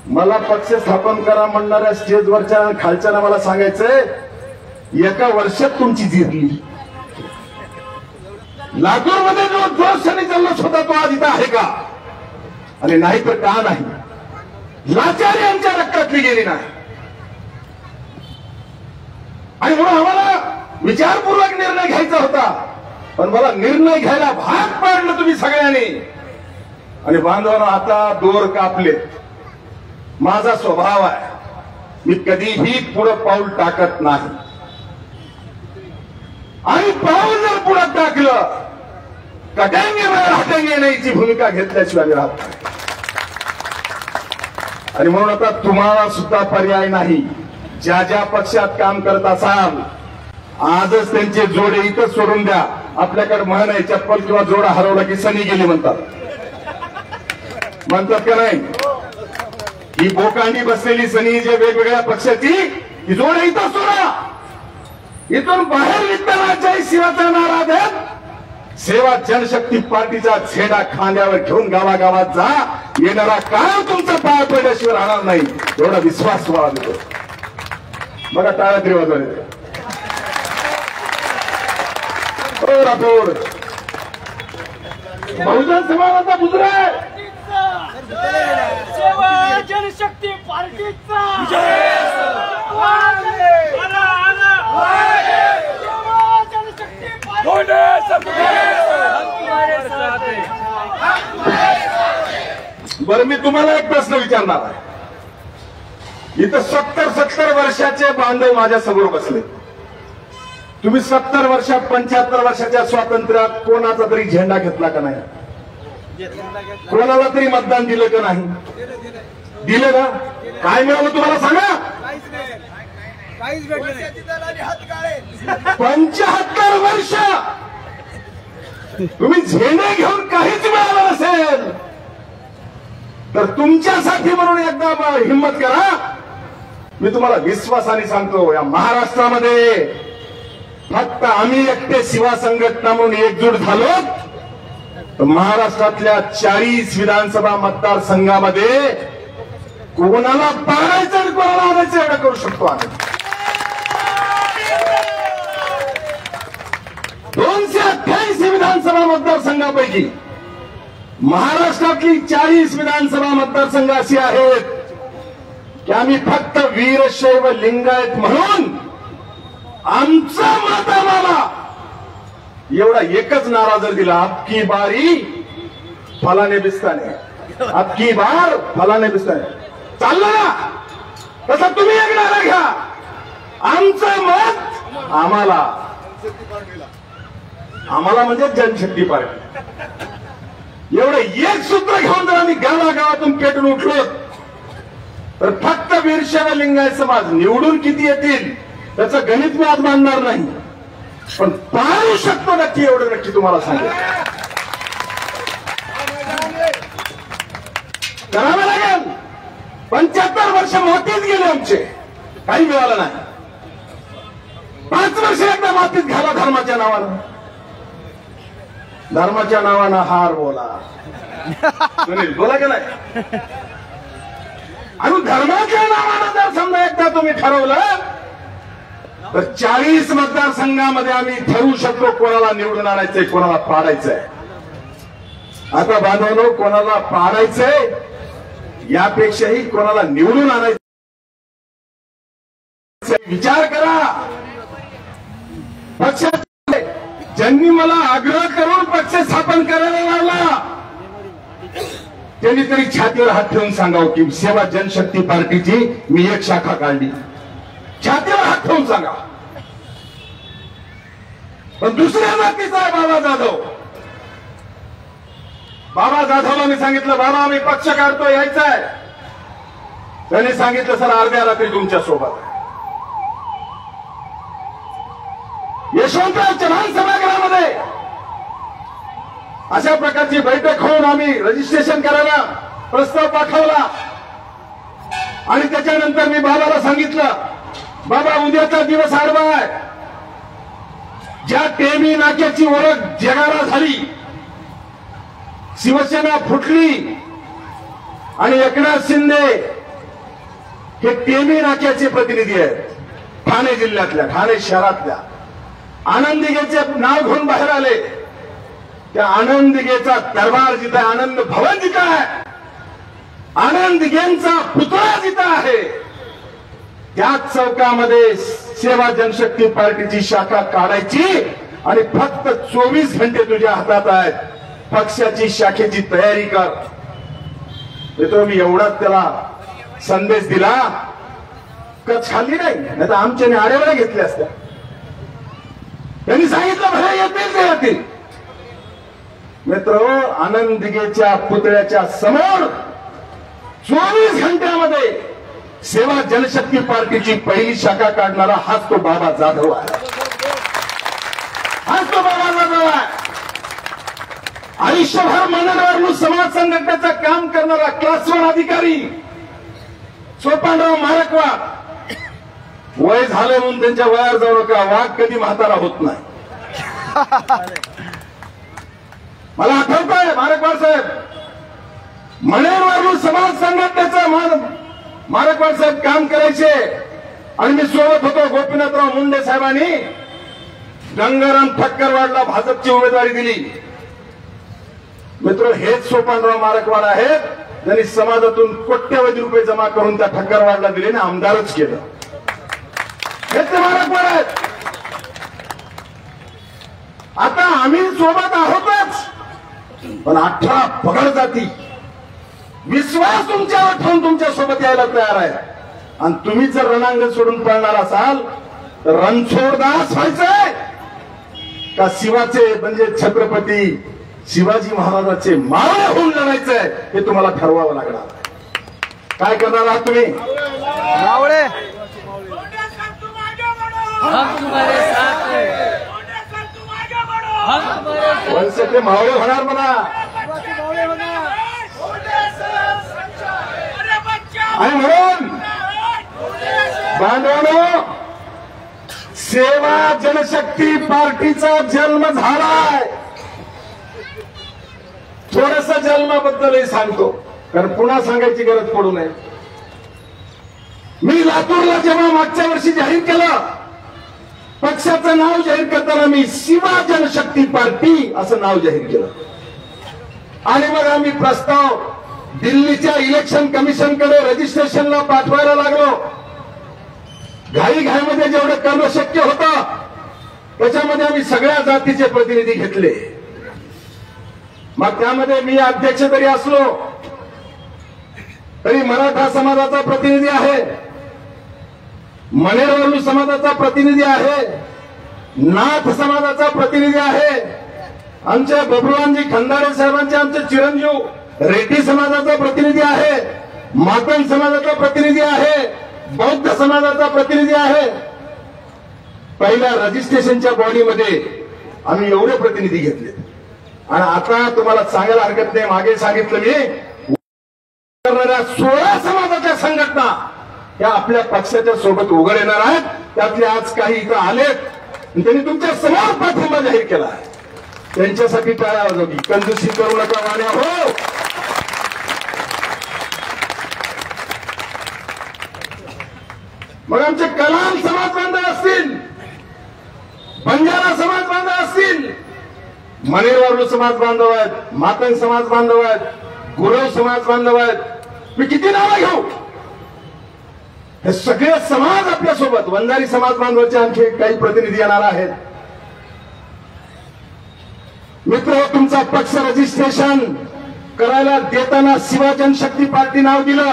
मला पक्ष स्थापन करा म्हणणाऱ्या स्टेजवरच्या खालच्या मला सांगायचंय, एका वर्षात तुमची जिरली. लातूरमध्ये जो जोश आणि जल्लोष होता तो आज इथं आहे का? आणि नाही तर का नाही? लाचारी यांच्या रक्तातली गेली नाही. आणि म्हणून आम्हाला विचारपूर्वक निर्णय घ्यायचा होता. पण मला निर्णय घ्यायला भाग पाडलं तुम्ही सगळ्यांनी. आणि बांधवांनो, आता दोर कापले. माझा स्वभाव आहे, मी कधीही पुढे पाऊल टाकत नाही. आणि पाऊल जर पुढे टाकलं कटांगे हटांगे नाहीची भूमिका घेतल्याशिवाय राहत नाही. आणि म्हणून आता तुम्हाला सुद्धा पर्याय नाही. ज्या ज्या पक्षात काम करत असाल आजच त्यांचे जोडे इथं सोडून द्या. आपल्याकडे म्हण आहे, चप्पल किंवा जोडा हरवला की सनी गेली म्हणतात का नाही? ही बोकांडी बसलेली सनी जे वेगवेगळ्या पक्षाची ही जोडे इथं सोडा. इथून बाहेर निघताना जय शिवाचा नारा देत सेवा जनशक्ती पार्टीचा झेंडा खांद्यावर घेऊन गावागावात जा. येणारा काळ तुमचा पाय पडल्याशिवाय राहणार नाही एवढा विश्वास तुम्हाला देतो. बघा टाळ्या तरी वाजवले. राठोड बहुजन समाजाचा पुत्र सेवा जनशक्ती पार्टीचा बरं, मी तुम्हाला एक प्रश्न विचारणार आहे. इथं 70 वर्षाचे बांधव माझ्या समोर बसले. तुम्ही 70 वर्षात 75 वर्षाच्या स्वातंत्र्यात कोणाचा तरी झेंडा घेतला का नाही? कोणाला तरी मतदान दिलं का नाही? दिलं का? काय मिळालं तुम्हाला सांगा? 75 वर्ष तुम्ही झेंडे घेऊन काहीच मिळालं नसेल तर तुमच्यासाठी म्हणून एकदा हिंमत करा. मी तुम्हाला विश्वासाने सांगतो, या महाराष्ट्रामध्ये फक्त आम्ही एकटे शिवा संघटना म्हणून एकजूट झालो तर महाराष्ट्रातल्या 40 विधानसभा मतदारसंघामध्ये कोणाला पाडायचं आणि कोणाला आणायचं एवढं करू शकतो आम्ही. 228 विधानसभा मतदारसंघापैकी महाराष्ट्रातली 40 विधानसभा मतदारसंघ अशी आहेत की आम्ही फक्त वीरशैव लिंगायत म्हणून आमचा मत आम्हाला एवढा एकच नारा जर दिला, अबकी बारी फलाने बिस्ताने, अबकी बार फलाने बिस्ताने, चाललं ना? तसं तुम्ही एक नारा घ्या, आमचं मत आम्हाला. आम्हाला म्हणजे जनशक्ती पार्टी. एवढं एक सूत्र घेऊन जर आम्ही गावागावातून पेटून उठलो तर फक्त वीरशैव लिंगायत समाज निवडून किती येतील त्याचं गणित मी आज मानणार नाही, पण पाळू शकतो नक्की, एवढं नक्की तुम्हाला सांगेल. करावं लागेल. 75 वर्ष मातीत गेले आमचे, काही मिळालं नाही. 5 वर्ष एकदा मातीत घाला धर्माच्या नावानं. धर्माच्या नावानं हार बोला, सुनील बोला की नाही? आणि धर्माच्या नावानं जर समजा एकदा तुम्ही ठरवलं तर 40 मतदारसंघामध्ये आम्ही ठरवू शकतो कोणाला निवडून आणायचंय, कोणाला पाडायचंय. आता बांधवांनो, कोणाला पाडायचंय यापेक्षाही कोणाला निवडून आणायचं विचार करा. पक्षात ज्यांनी मला आग्रह करून पक्ष स्थापन करायला लावला त्यांनी तरी छातीवर हात ठेवून सांगावं की सेवा जनशक्ती पार्टीची मी एक शाखा काढली. छातीवर हात ठेवून सांगा. पण दुसऱ्या जातीचा आहे बाबा जाधव. बाबा जाधवला मी सांगितलं, बाबा आम्ही पक्ष काढतो, यायचं आहे. त्यांनी सांगितलं, सर अर्ध्या रात्री तुमच्या सोबत. यशवंतराव चव्हाण सभागृहामध्ये अशा प्रकारची बैठक होऊन आम्ही रजिस्ट्रेशन करायला प्रस्ताव पाठवला आणि त्याच्यानंतर मी बाबाला सांगितलं, बाबा उद्याचा दिवस आडवा आहे. ज्या टेमी नाक्याची ओळख जगाला झाली, शिवसेना फुटली आणि एकनाथ शिंदे हे टेमी नाक्याचे प्रतिनिधी आहेत. ठाणे जिल्ह्यातल्या, ठाणे शहरातल्या. आनंद दिघेचे नाव घेऊन बाहेर आले. त्या आनंद दिघेचा दरबार जिथं आहे, आनंद भवन जिथं आहे, आनंद दिघेंचा पुतळा जिथं आहे, त्याच चौकामध्ये सेवा जनशक्ती पार्टीची शाखा काढायची आणि फक्त 24 घंटे तुझ्या हातात आहेत. पक्षाची शाखेची तयारी कर. तो मी एवढाच त्याला संदेश दिला. कच खाल्ली नाही, नाही तर आमच्याने आडेवड्या घेतल्या असत्या. त्यांनी सांगितलं भले येतील ते येतील. मित्र, आनंद दिघेच्या पुतळ्याच्या समोर 24 घंट्यामध्ये सेवा जनशक्ती पार्टीची पहिली शाखा काढणारा हाच तो बाबा जाधव आहे. हाच तो बाबा जाधव आहे. आयुष्यभर मनोरवरून समाज संघटनेचं काम करणारा क्लास 1 अधिकारी सोपानराव मारकवा. वय झालं म्हणून त्यांच्या वयावर जाऊ नका. वाघ कधी म्हातारा होत नाही. मला आठवतंय मारकवाड साहेब मणेरवाडू समाज संघटनेचं मारकवाड साहेब काम करायचे आणि मी सोबत होतो. गोपीनाथराव मुंडे साहेबांनी गंगाराम ठक्करवाडला भाजपची उमेदवारी दिली. मित्र, हेच सोपानराव मारकवाड आहेत त्यांनी समाजातून कोट्यवधी रुपये जमा करून त्या ठक्करवाडला दिले आणि आमदारच केलं. हेच ते मारकवाड आहेत. आता आम्ही सोबत आहोतच, पण 18 पगड जाती विश्वास तुमच्यावर ठेवून तुमच्या सोबत यायला तयार आहे. आणि तुम्ही जर रणांगण सोडून पळणार असाल तर रणछोडदास व्हायचंय का शिवाचे म्हणजे छत्रपती शिवाजी महाराजांचे मावळे होऊन लढायचंय हे तुम्हाला ठरवावं लागणार. काय करणार आहात तुम्ही? मावळे वनसेते मावळे होणार म्हणा. आणि म्हणून बांधवांनो, सेवा जनशक्ती पार्टीचा जन्म झालाय. थोडस जन्माबद्दलही सांगतो, कारण पुन्हा सांगायची गरज पडू नये. मी लातूरला जेव्हा मागच्या वर्षी जाहीर केलं, पक्षाचं नाव जाहीर करताना मी सेवा जनशक्ती पार्टी असं नाव जाहीर केलं. आणि मग आम्ही प्रस्ताव दिल्लीच्या इलेक्शन कमिशनकडे रजिस्ट्रेशनला पाठवायला लागलो. घाईघाईमध्ये जेवढं करणं शक्य होतं त्याच्यामध्ये आम्ही सगळ्या जातीचे प्रतिनिधी घेतले. मग त्यामध्ये मी अध्यक्ष जरी असलो तरी मराठा समाजाचा प्रतिनिधी आहे, मणेरवालू समाजाचा प्रतिनिधी आहे, नाथ समाजाचा प्रतिनिधी आहे, आमच्या बबरुवानजी खंदारे साहेबांचे आमचे चिरंजीव रेड्डी समाजाचा प्रतिनिधी आहे, मातंग समाजाचा प्रतिनिधी आहे, बौद्ध समाजाचा प्रतिनिधी आहे. पहिल्या रजिस्ट्रेशनच्या बॉडीमध्ये आम्ही एवढे प्रतिनिधी घेतले. आणि आता तुम्हाला सांगायला हरकत नाही, मागे सांगितलं मी, करणाऱ्या 16 समाजाच्या संघटना या आपल्या पक्षाच्या सोबत उघड येणार आहेत. त्यातले आज काही इथं आलेत, त्यांनी तुमच्या समोर पाठिंबा जाहीर केला आहे. त्यांच्यासाठी टाळ्या वाजवली. कंजूसी करू नका वाण्या हो. मग आमचे कलाम समाज बांधव असतील, बंजारा समाज बांधव असतील, मणेरवालू समाज बांधव आहेत, मातंग समाज बांधव आहेत, गुरव समाज बांधव आहेत, मी किती नावं घेऊ? हे सगळे समाज आपल्यासोबत, वंजारी समाज बांधवाचे आणखी काही प्रतिनिधी येणार आहेत. मित्र, तुमचा पक्ष रजिस्ट्रेशन करायला देताना सेवा जनशक्ती पार्टी नाव दिलं,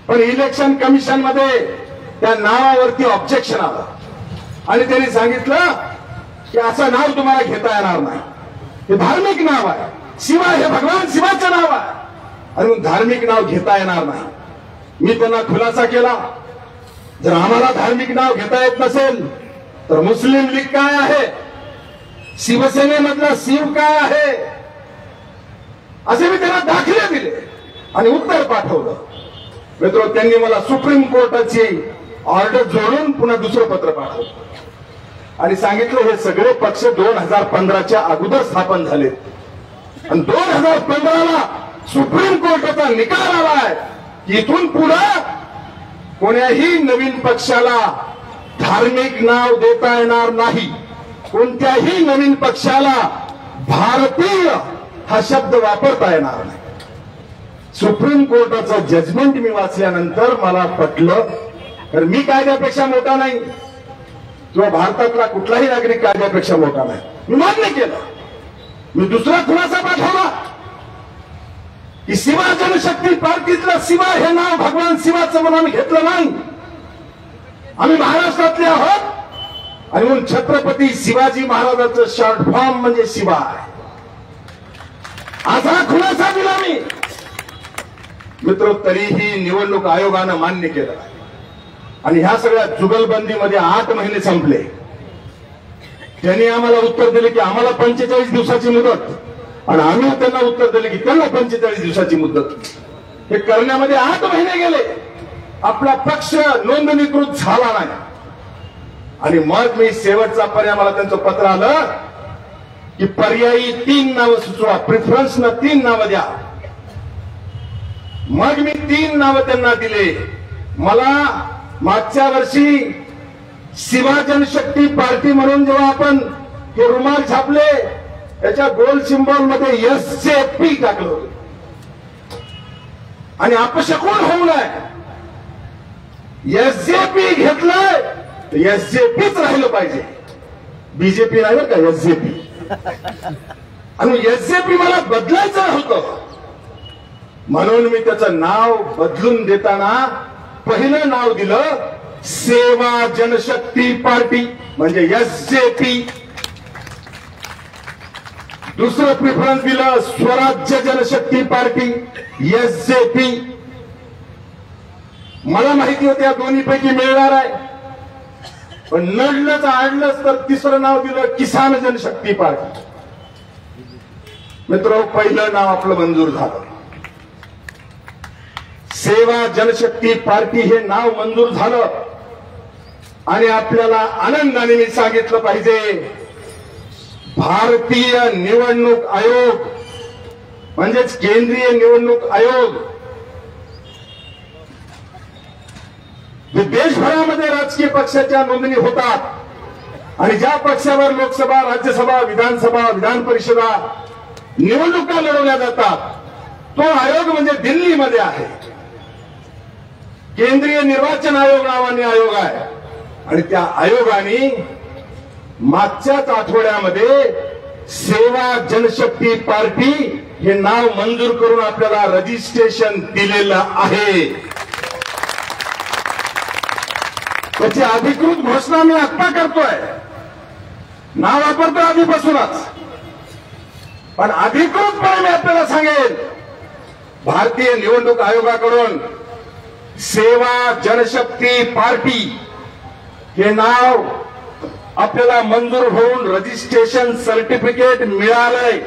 पण इलेक्शन कमिशन मध्ये त्या नावावरती ऑब्जेक्शन आलं आणि त्यांनी सांगितलं की असं नाव तुम्हाला घेता येणार नाही, हे धार्मिक नाव आहे, शिवा हे भगवान शिवाचं नाव आहे आणि मग धार्मिक नाव घेता येणार नाही. मी त्यांना खुलासा केला, जर आम्हाला धार्मिक नाव घेता येत नसेल तर मुस्लिम लीग काय आहे, शिवसेनेमधला शिव काय आहे, असे मी त्यांना दाखले दिले आणि उत्तर पाठवलं. मित्र, त्यांनी मला सुप्रीम कोर्टाची ऑर्डर जोडून पुन्हा दुसरं पत्र पाठवलं आणि सांगितलं हे सगळे पक्ष 2015च्या अगोदर स्थापन झाले आणि 2015ला सुप्रीम कोर्टाचा निकाल आलाय की इथून पुढे कोण्याही नवीन पक्षाला धार्मिक नाव देता येणार नाही, कोणत्याही नवीन पक्षाला भारतीय हा शब्द वापरता येणार नाही. सुप्रीम कोर्टाचं जजमेंट मी वाचल्यानंतर मला पटलं, तर मी कायद्यापेक्षा मोठा नाही किंवा भारतातला कुठलाही नागरिक कायद्यापेक्षा मोठा नाही, मी मान्य केलं. मी दुसरा खुलासा पाठवला की सेवा जनशक्ती पार्टीतला शिवा हे नाव भगवान शिवाचं म्हणून आम्ही घेतलं नाही, आम्ही महाराष्ट्रातले आहोत आणि म्हणून छत्रपती शिवाजी महाराजांचं शॉर्ट फॉर्म म्हणजे शिवा आहे. असा खुलासा दिला मी. मित्र, तरीही निवडणूक आयोगानं मान्य केलं आणि ह्या सगळ्या जुगलबंदीमध्ये 8 महिने संपले. त्यांनी आम्हाला उत्तर दिले की आम्हाला 45 दिवसाची मुदत आणि आम्ही त्यांना उत्तर दिले की त्यांना 45 दिवसाची मुदत. हे करण्यामध्ये 8 महिने गेले. आपला पक्ष नोंदणीकृत झाला नाही आणि मग मी शेवटचा पर्याय, मला त्यांचं पत्र आलं की पर्यायी 3 नावं सुचवा, प्रिफरन्स न 3 नावं द्या. मग मी 3 नावं त्यांना दिले. मला मागच्या वर्षी सेवा जनशक्ती पार्टी म्हणून जेव्हा आपण हे रुमाल छापले त्याच्या गोल सिंबॉल मध्ये SJP टाकलं होतं आणि अपशकुन होऊ नये. SJP घेतलंय तर SJPच राहिलं पाहिजे, बीजेपी नाही बरं का, SJP. आणि SJP मला बदलायचं होतं म्हणून मी त्याचं नाव बदलून देताना पहिलं नाव दिलं सेवा जनशक्ती पार्टी म्हणजे SJP. दुसरं प्रिफरन्स दिलं स्वराज्य जनशक्ती पार्टी SJP. मला माहिती होती या दोन्हीपैकी मिळणार आहे, पण नडलंच आडलंच तर तिसरं नाव दिलं किसान जनशक्ती पार्टी. मित्र, पहिलं नाव आपलं मंजूर झालं. सेवा जनशक्ती पार्टी हे नाव मंजूर झालं आणि आपल्याला आनंदाने मी सांगितलं पाहिजे, भारतीय निवडणूक आयोग म्हणजेच केंद्रीय निवडणूक आयोग देशभरामध्ये राजकीय पक्षाच्या नोंदणी होतात आणि ज्या पक्षावर लोकसभा, राज्यसभा, विधानसभा, विधान परिषदा निवडणुका लढवल्या जातात तो आयोग म्हणजे दिल्लीमध्ये आहे. केंद्रीय निर्वाचन आयोग नावाने आयोग आहे आणि त्या आयोगाने मागच्याच आठवड्यामध्ये सेवा जनशक्ती पार्टी हे नाव मंजूर करून आपल्याला रजिस्ट्रेशन दिलेलं आहे. त्याची अधिकृत घोषणा मी आत्ता करतोय. नाव वापरतोय आधीपासूनच, पण अधिकृतपणे मी आपल्याला सांगेन, भारतीय निवडणूक आयोगाकडून सेवा जनशक्ती पार्टी हे नाव आपल्याला मंजूर होऊन रजिस्ट्रेशन सर्टिफिकेट मिळालंय.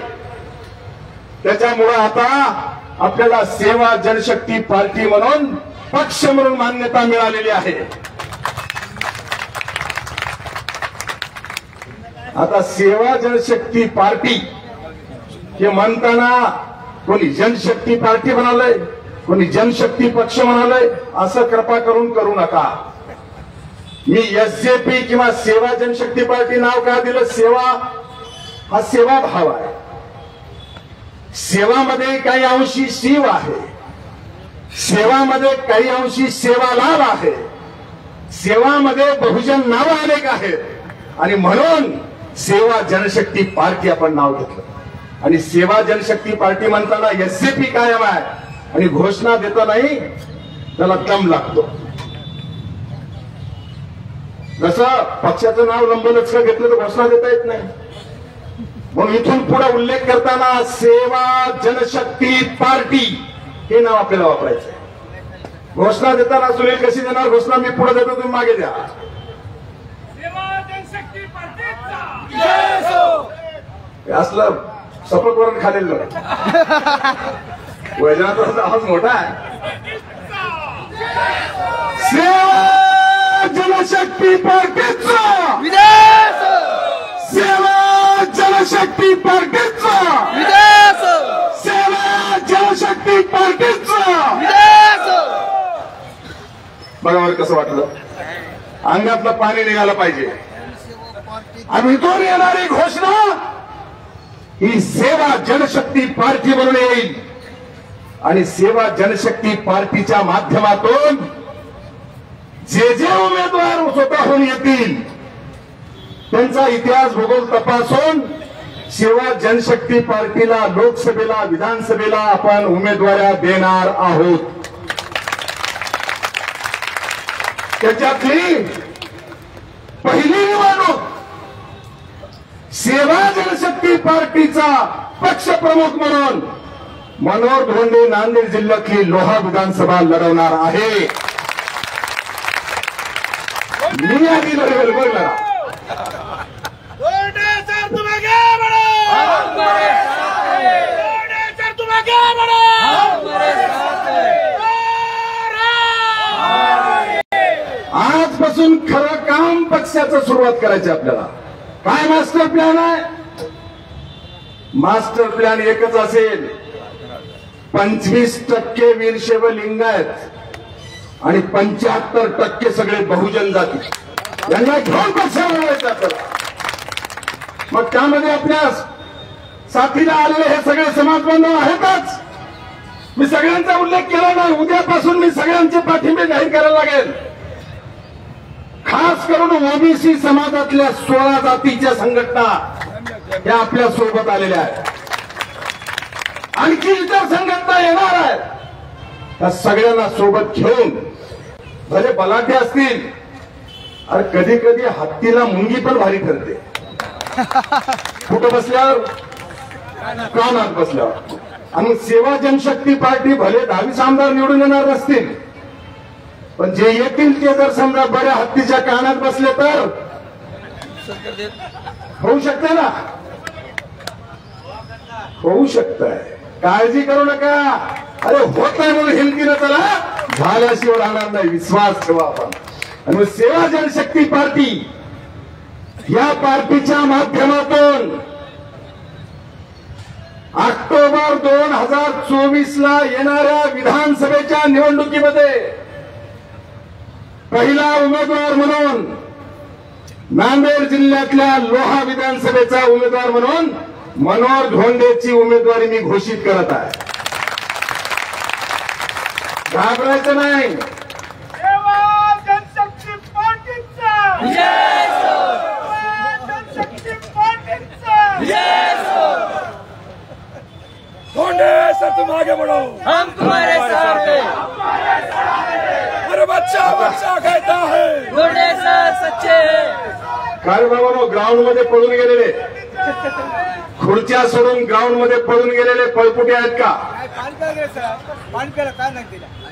त्याच्यामुळे आता आपल्याला सेवा जनशक्ती पार्टी म्हणून पक्ष म्हणून मान्यता मिळालेली आहे. आता सेवा जनशक्ती पार्टी हे म्हणताना कोणी जनशक्ती पार्टी म्हणालंय, कोणी जनशक्ती पक्ष म्हणालंय, असं कृपा करून करू नका. मी SJP किंवा सेवा जनशक्ती पार्टी नाव का दिलं? सेवा हा सेवा भाव आहे. सेवामध्ये काही अंशी शिव आहे, सेवामध्ये काही अंशी सेवालाल आहे, सेवामध्ये बहुजन नाव अनेक आहेत आणि म्हणून सेवा जनशक्ती पार्टी आपण नाव घेतलं. आणि सेवा जनशक्ती पार्टी म्हणताना SJP कायम आहे आणि घोषणा देतानाही त्याला दम लागतो. जसं पक्षाचं नाव लंबलचक घेतलं तर घोषणा देता येत नाही, म्हणून इथून पुढे उल्लेख करताना सेवा जनशक्ती पार्टी हे नाव आपल्याला वापरायचं आहे. घोषणा देताना सुनील कशी देणार घोषणा? मी पुढे देतो, तुम्ही मागे द्या. सेवा जनशक्ती पार्टीचा असलं सपक वरण खालेलं वैजनाथाचा आवाज मोठा आहे. सेवा जनशक्ती पार्टीचा विदेश सेवा जनशक्ती पार्टीचा विदेश सेवा जनशक्ती पार्टीचा विदेश. बघा मला कसं वाटलं, अंगातलं पाणी निघालं पाहिजे. आणि इथून येणारी घोषणा ही सेवा जनशक्ती पार्टी म्हणून येईल आणि सेवा जनशक्ती पार्टीच्या माध्यमातून जे जे उमेदवार स्वतःहून येतील त्यांचा इतिहास भूगोल तपासून सेवा जनशक्ती पार्टीला लोकसभेला, विधानसभेला आपण उमेदवाऱ्या देणार आहोत. त्याच्यातली पहिली निवडणूक सेवा जनशक्ती पार्टीचा पक्ष प्रमुख म्हणून मनोहर धोंडे नांदेड जिल्ह्यातली लोहा विधानसभा लढवणार आहे. मी आधी लढवेल बोलला. सर तुम आगे बढ़ो, हमारे साथ है. सर तुम आगे बढ़ो, हमारे साथ है. आजपासून खरं काम पक्षाचं सुरुवात करायची आपल्याला. काय मास्टर प्लॅन आहे? मास्टर प्लॅन एकच असेल, 25% वीरशैव लिंगायत आणि 75% सगळे बहुजन जाती यांना घेऊन पक्षाला जायचं. मग त्यामध्ये आपल्या साथीला आलेले हे सगळे समाज बांधव आहेतच. मी सगळ्यांचा उल्लेख केला नाही. उद्यापासून मी सगळ्यांचे पाठिंबे जाहीर करायला लागेल. खास करून ओबीसी समाजातल्या 16 जातीच्या संघटना या आपल्या सोबत आलेल्या आहेत. आणखी इतर संघटना येणार आहेत. त्या सगळ्यांना सोबत घेऊन भले बलाढ्य असतील. अरे कधी कधी हत्तीला मुंगी पण भारी ठरते. कुठं बसल्यावर, कानात बसल्यावर. आणि सेवा जनशक्ती पार्टी भले 22 आमदार निवडून येणार नसतील, पण जे येतील ते जर समजा बड्या हत्तीच्या कानात बसले तर होऊ शकते ना, होऊ शकतंय. काळजी करू नका. अरे होत नाही म्हणून हिमतीनं चला, झाल्याशिवाय राहणार नाही. विश्वास ठेवा आपण. आणि सेवा जनशक्ती पार्टी या पार्टीच्या माध्यमातून ऑक्टोबर 2024 ला येणाऱ्या विधानसभेच्या निवडणुकीमध्ये पहिला उमेदवार म्हणून नांदेड जिल्ह्यातल्या लोहा विधानसभेचा उमेदवार म्हणून मनोहर धोंडेची उमेदवारी मी घोषित करत आहे. घाबरायचं नाही. सेवा जनशक्ती पार्टीचा जनशक्ती पार्टीचा धोंडे सर, तुम आगे बढ़ो, हम तुम्हारे साथ हैं. अरे बच्चा बच्चा कहता है धोंडे सर सच्चे हैं. काय बाबांनो, ग्राउंड मध्ये पळून गेलेले, खुर्च्या सोडून ग्राउंड मध्ये पळून गेलेले पळपुटे आहेत का?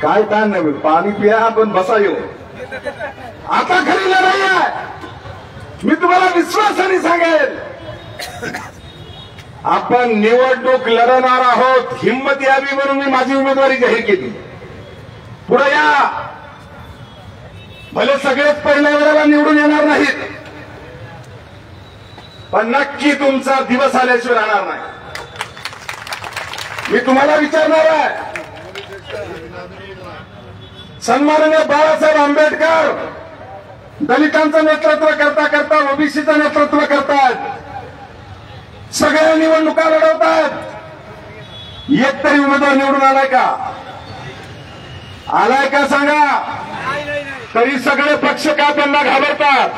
काय ताण नाही. पाणी पिया पण बसा येऊ. आता खरी लढाई आहे. मी तुम्हाला विश्वासाने सांगेल, आपण निवडणूक लढणार आहोत. हिंमत यावी म्हणून मी माझी उमेदवारी जाहीर केली. पुढे या. भले सगळेच पहिल्या वेळेला निवडून येणार नाहीत, पण नक्की तुमचा दिवस आल्याशिवाय राहणार नाही. मी तुम्हाला विचारणार आहे, सन्माननीय बाळासाहेब आंबेडकर दलितांचं नेतृत्व करता करता ओबीसीचं नेतृत्व करतात. सगळ्या निवडणुका लढवतात. एक तरी उमेदवार निवडून आलाय का? आलाय का सांगा? तरी सगळे पक्ष का त्यांना घाबरतात?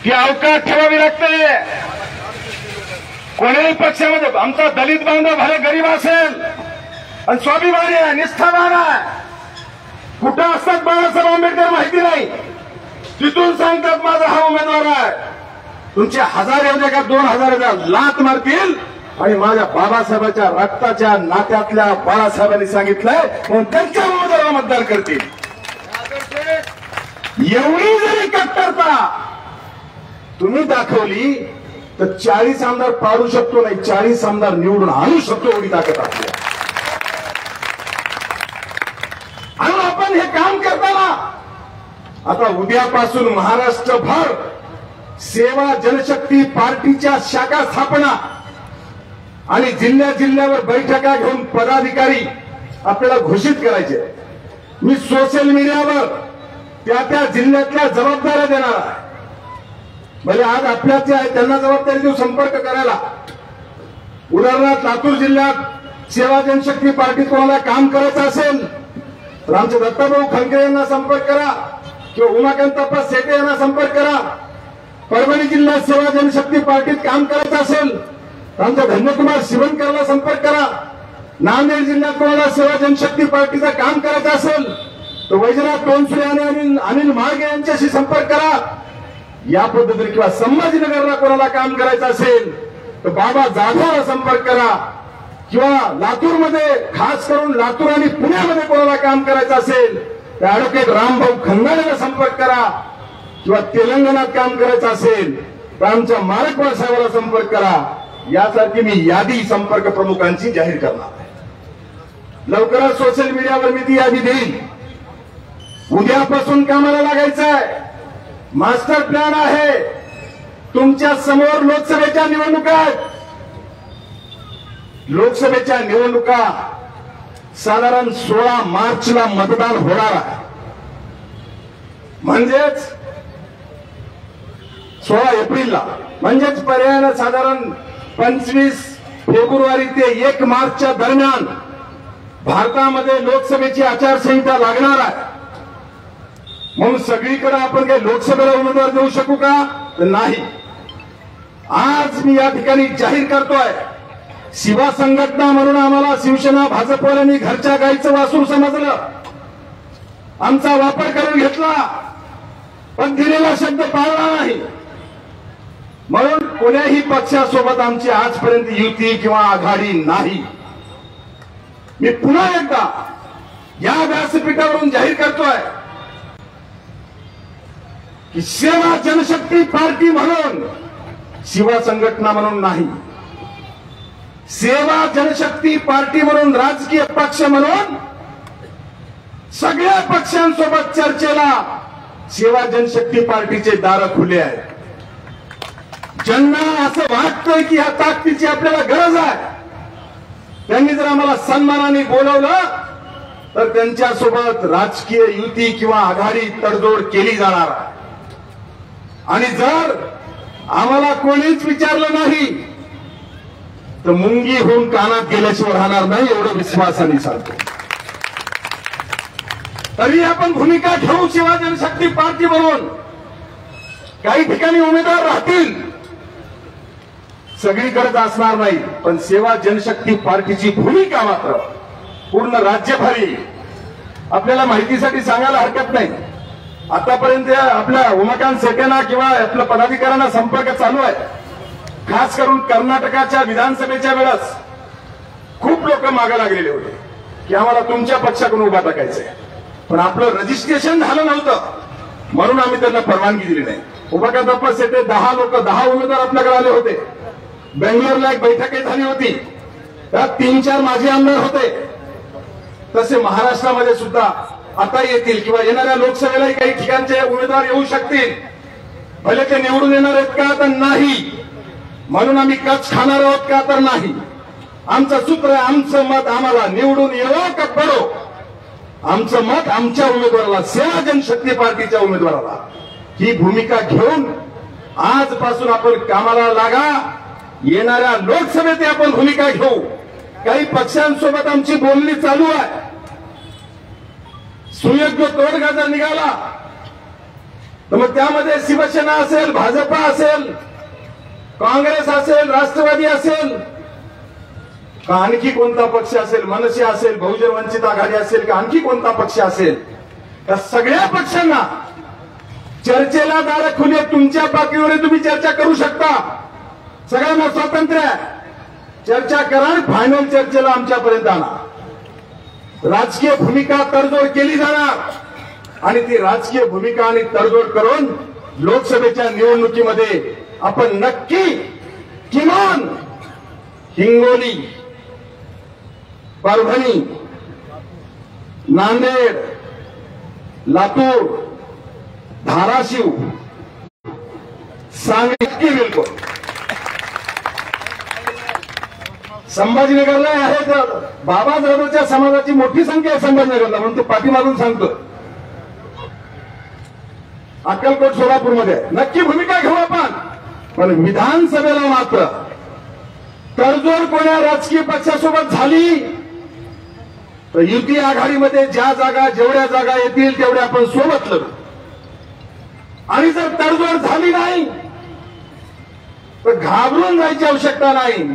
ती अवकाश ठेवावी लागते. कोणीही पक्षामध्ये आमचा दलित बांधव भले गरीब असेल आणि स्वाभिमानी आहे, निष्ठावान आहे. कुठं असतात बाळासाहेब आंबेडकर माहिती नाही. तिथून सांगतात माझा हा उमेदवार आहे. तुमचे 1000 येऊ दे का 2000 लात मारतील आणि माझ्या बाबासाहेबांच्या रक्ताच्या नात्यातल्या बाळासाहेबांनी सांगितलंय म्हणून त्यांच्या उमेदवाराला मतदान करतील. एवढी जरी कट्टरता तुम्ही दाखवली तर 40 आमदार पाडू शकतो, नाही 40 आमदार निवडून आणू शकतो. एवढी ताकद आपली. आणि आपण हे काम करताना आता उद्यापासून महाराष्ट्रभर सेवा जनशक्ती पार्टीच्या शाखा स्थापना आणि जिल्ह्यावर बैठका घेऊन पदाधिकारी आपल्याला घोषित करायचे. मी सोशल मीडियावर त्या जिल्ह्यातल्या जबाबदाऱ्या देणार आहे. म्हणजे आज आपल्या जे आहे त्यांना जबाबदारी देऊ संपर्क करायला. उदाहरणार्थ लातूर जिल्ह्यात सेवा जनशक्ती पार्टी कोणाला काम करायचं असेल तर आमचे दत्ताभाऊ खंडके यांना संपर्क करा किंवा उमाकांतप्पा सेटे यांना संपर्क करा. परभणी जिल्ह्यात सेवा जनशक्ती पार्टीत काम करायचं असेल तर आमच्या धन्यकुमार शिवणकरला संपर्क करा. नांदेड जिल्ह्यात कोणाला सेवा जनशक्ती पार्टीचं काम करायचं असेल तर वैजनाथ टोनसुरे आणि अनिल महागे यांच्याशी संपर्क करा. या पद्धतीने किंवा संभाजीनगरला कोणाला काम करायचं असेल तर बाबा जाधवला संपर्क करा. किंवा लातूरमध्ये खास करून लातूर आणि पुण्यामध्ये कोणाला काम करायचं असेल तर ऍडव्होकेट रामभाऊ खंदाळेला संपर्क करा. किंवा तेलंगणात काम करायचं असेल तर आमच्या मारकवाड साहेबाला संपर्क करा. यासारखी मी यादी संपर्क प्रमुखांची जाहीर करणार आहे. लवकरच सोशल मीडियावर मी ती यादी देईन. उद्यापासून कामाला लागायचं आहे. मास्टर प्लॅन आहे. तुमच्या समोर लोकसभेच्या निवडणुका आहेत. लोकसभेच्या निवडणुका साधारण 16 मार्चला मतदान होणार आहे. म्हणजेच 16 एप्रिलला, म्हणजेच पर्यायानं साधारण 25 फेब्रुवारी ते 1 मार्चच्या दरम्यान भारतामध्ये लोकसभेची आचारसंहिता लागणार आहे. म्हणून सगळीकडे आपण काही लोकसभेला उमेदवार देऊ शकू का? नाही. आज मी या ठिकाणी जाहीर करतोय, शिवा संघटना म्हणून आम्हाला शिवसेना भाजपवाल्यांनी घरच्या गाईचं वासरू समजलं, आमचा वापर करून घेतला, पण दिलेला शब्द पाळला नाही. म्हणून कोण्याही पक्षासोबत आमची आजपर्यंत युती किंवा आघाडी नाही. मी पुन्हा एकदा या व्यासपीठावरून जाहीर करतोय की सेवा जनशक्ती पार्टी म्हणून, शिवा संघटना म्हणून नाही, सेवा जनशक्ती पार्टी म्हणून, राजकीय पक्ष म्हणून सगळ्या पक्षांसोबत चर्चेला सेवा जनशक्ती पार्टीचे दार खुले आहेत. ज्यांना असं वाटतंय की ह्या ताकदीची आपल्याला गरज आहे, त्यांनी जर आम्हाला सन्मानाने बोलवलं तर त्यांच्यासोबत राजकीय युती किंवा आघाडी तडजोड केली जाणार आहे. आणि जर आम्हाला कोणीच विचारलं नाही तर मुंगी होऊन कानात गेल्याशिवाय राहणार नाही, एवढं विश्वासाने सांगतो. तरी आपण भूमिका ठेवू सेवा जनशक्ती पार्टी म्हणून. काही ठिकाणी उमेदवार राहतील, सगळीकडेच असणार नाही, पण सेवा जनशक्ती पार्टीची भूमिका मात्र पूर्ण राज्यभरी आपल्याला माहितीसाठी सांगायला हरकत नाही. आतापर्यंत आपल्या उमाकांत सेटेना किंवा आपल्या पदाधिकाऱ्यांना संपर्क चालू आहे. खास करून कर्नाटकाच्या विधानसभेच्या वेळेस खूप लोक मागे लागलेले होते की आम्हाला तुमच्या पक्षाकडून उभा टाकायचंय, पण आपलं रजिस्ट्रेशन झालं नव्हतं म्हणून आम्ही त्यांना परवानगी दिली नाही. उमाकांत सेटे 10 उमेदवार आपल्याकडे आले होते. बेंगलोरला एक बैठकही झाली होती, त्यात 3-4 माजी आमदार होते. तसे महाराष्ट्रामध्ये सुद्धा आता येतील किंवा येणाऱ्या लोकसभेलाही काही ठिकाणचे उमेदवार येऊ शकतील. भले ते निवडून येणार आहेत का? तर नाही. म्हणून आम्ही कच खाणार आहोत का? तर नाही. आमचं सूत्र आहे, आमचं मत आम्हाला निवडून येवो का पडो, आमचं मत आमच्या उमेदवाराला, सेवा जनशक्ती पार्टीच्या उमेदवाराला. ही भूमिका घेऊन आजपासून आपण कामाला लागा. येणाऱ्या लोकसभेत आपण भूमिका घेऊ. काही पक्षांसोबत आमची बोलणी चालू आहे. सुयोग्य तोडगा जर निघाला तर मग त्यामध्ये शिवसेना असेल, भाजपा असेल, काँग्रेस असेल, राष्ट्रवादी असेल, का आणखी कोणता पक्ष असेल, मनसे असेल, बहुजन वंचित आघाडी असेल, का आणखी कोणता पक्ष असेल, त्या सगळ्या पक्षांना चर्चेला दार खुले. तुमच्या पातळीवर तुम्ही चर्चा करू शकता, सगळ्यांना स्वातंत्र्य आहे. चर्चा करा, फायनल चर्चेला आमच्यापर्यंत आणा. राजकीय भूमिका तडजोड केली जाणार आणि ती राजकीय भूमिका आणि तडजोड करून लोकसभेच्या निवडणुकीमध्ये आपण नक्की किमान हिंगोली, परभणी, नांदेड, लातूर, धाराशिव, सांगली नक्की बिलकुल. संभाजीनगरला आहे तर बाबा जाधवच्या समाजाची मोठी संख्या आहे संभाजीनगरला, म्हणून तो पाठीमागून सांगतो. अक्कलकोट, सोलापूरमध्ये नक्की भूमिका घेऊ आपण, पण विधानसभेला मात्र तडजोड कोण्या राजकीय पक्षासोबत झाली तर युती आघाडीमध्ये जेवढ्या जागा येतील तेवढ्या आपण सोबत लढू. आणि जर तडजोड झाली नाही तर घाबरून जायची आवश्यकता नाही.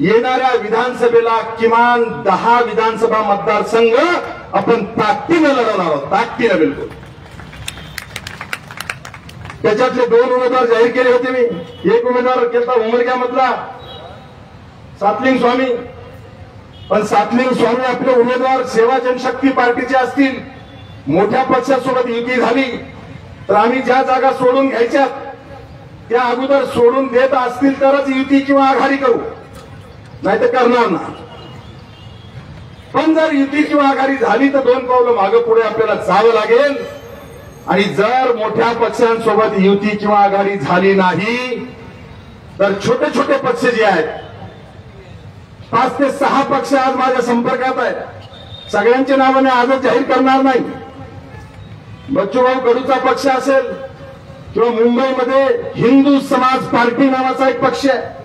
येणाऱ्या विधानसभेला किमान 10 विधानसभा मतदारसंघ आपण ताकदीनं लढवणार आहोत, ताकदीनं बिलकुल. त्याच्यातले 2 उमेदवार जाहीर केले होते मी. एक उमेदवार केला उमरग्यामधला सातलिंग स्वामी, पण सातलिंग स्वामी आपले उमेदवार सेवा जनशक्ती पार्टीचे असतील, मोठ्या पक्षासोबत युती झाली तर आम्ही ज्या जागा सोडून घ्यायच्या त्या अगोदर सोडून देत असतील तरच युती किंवा आघाडी करू, नाही तर करणार ना. पण जर युती किंवा आघाडी झाली तर 2 पावलं मागे पुढे आपल्याला जावं लागेल. आणि जर मोठ्या पक्षांसोबत युती किंवा आघाडी झाली नाही तर छोटे छोटे पक्ष जे आहेत 5 ते 6 पक्ष आज माझ्या संपर्कात आहेत. सगळ्यांचे नाव मी आजच जाहीर करणार नाही. बच्चूभाऊ कडूचा पक्ष असेल किंवा मुंबईमध्ये हिंदू समाज पार्टी नावाचा एक पक्ष आहे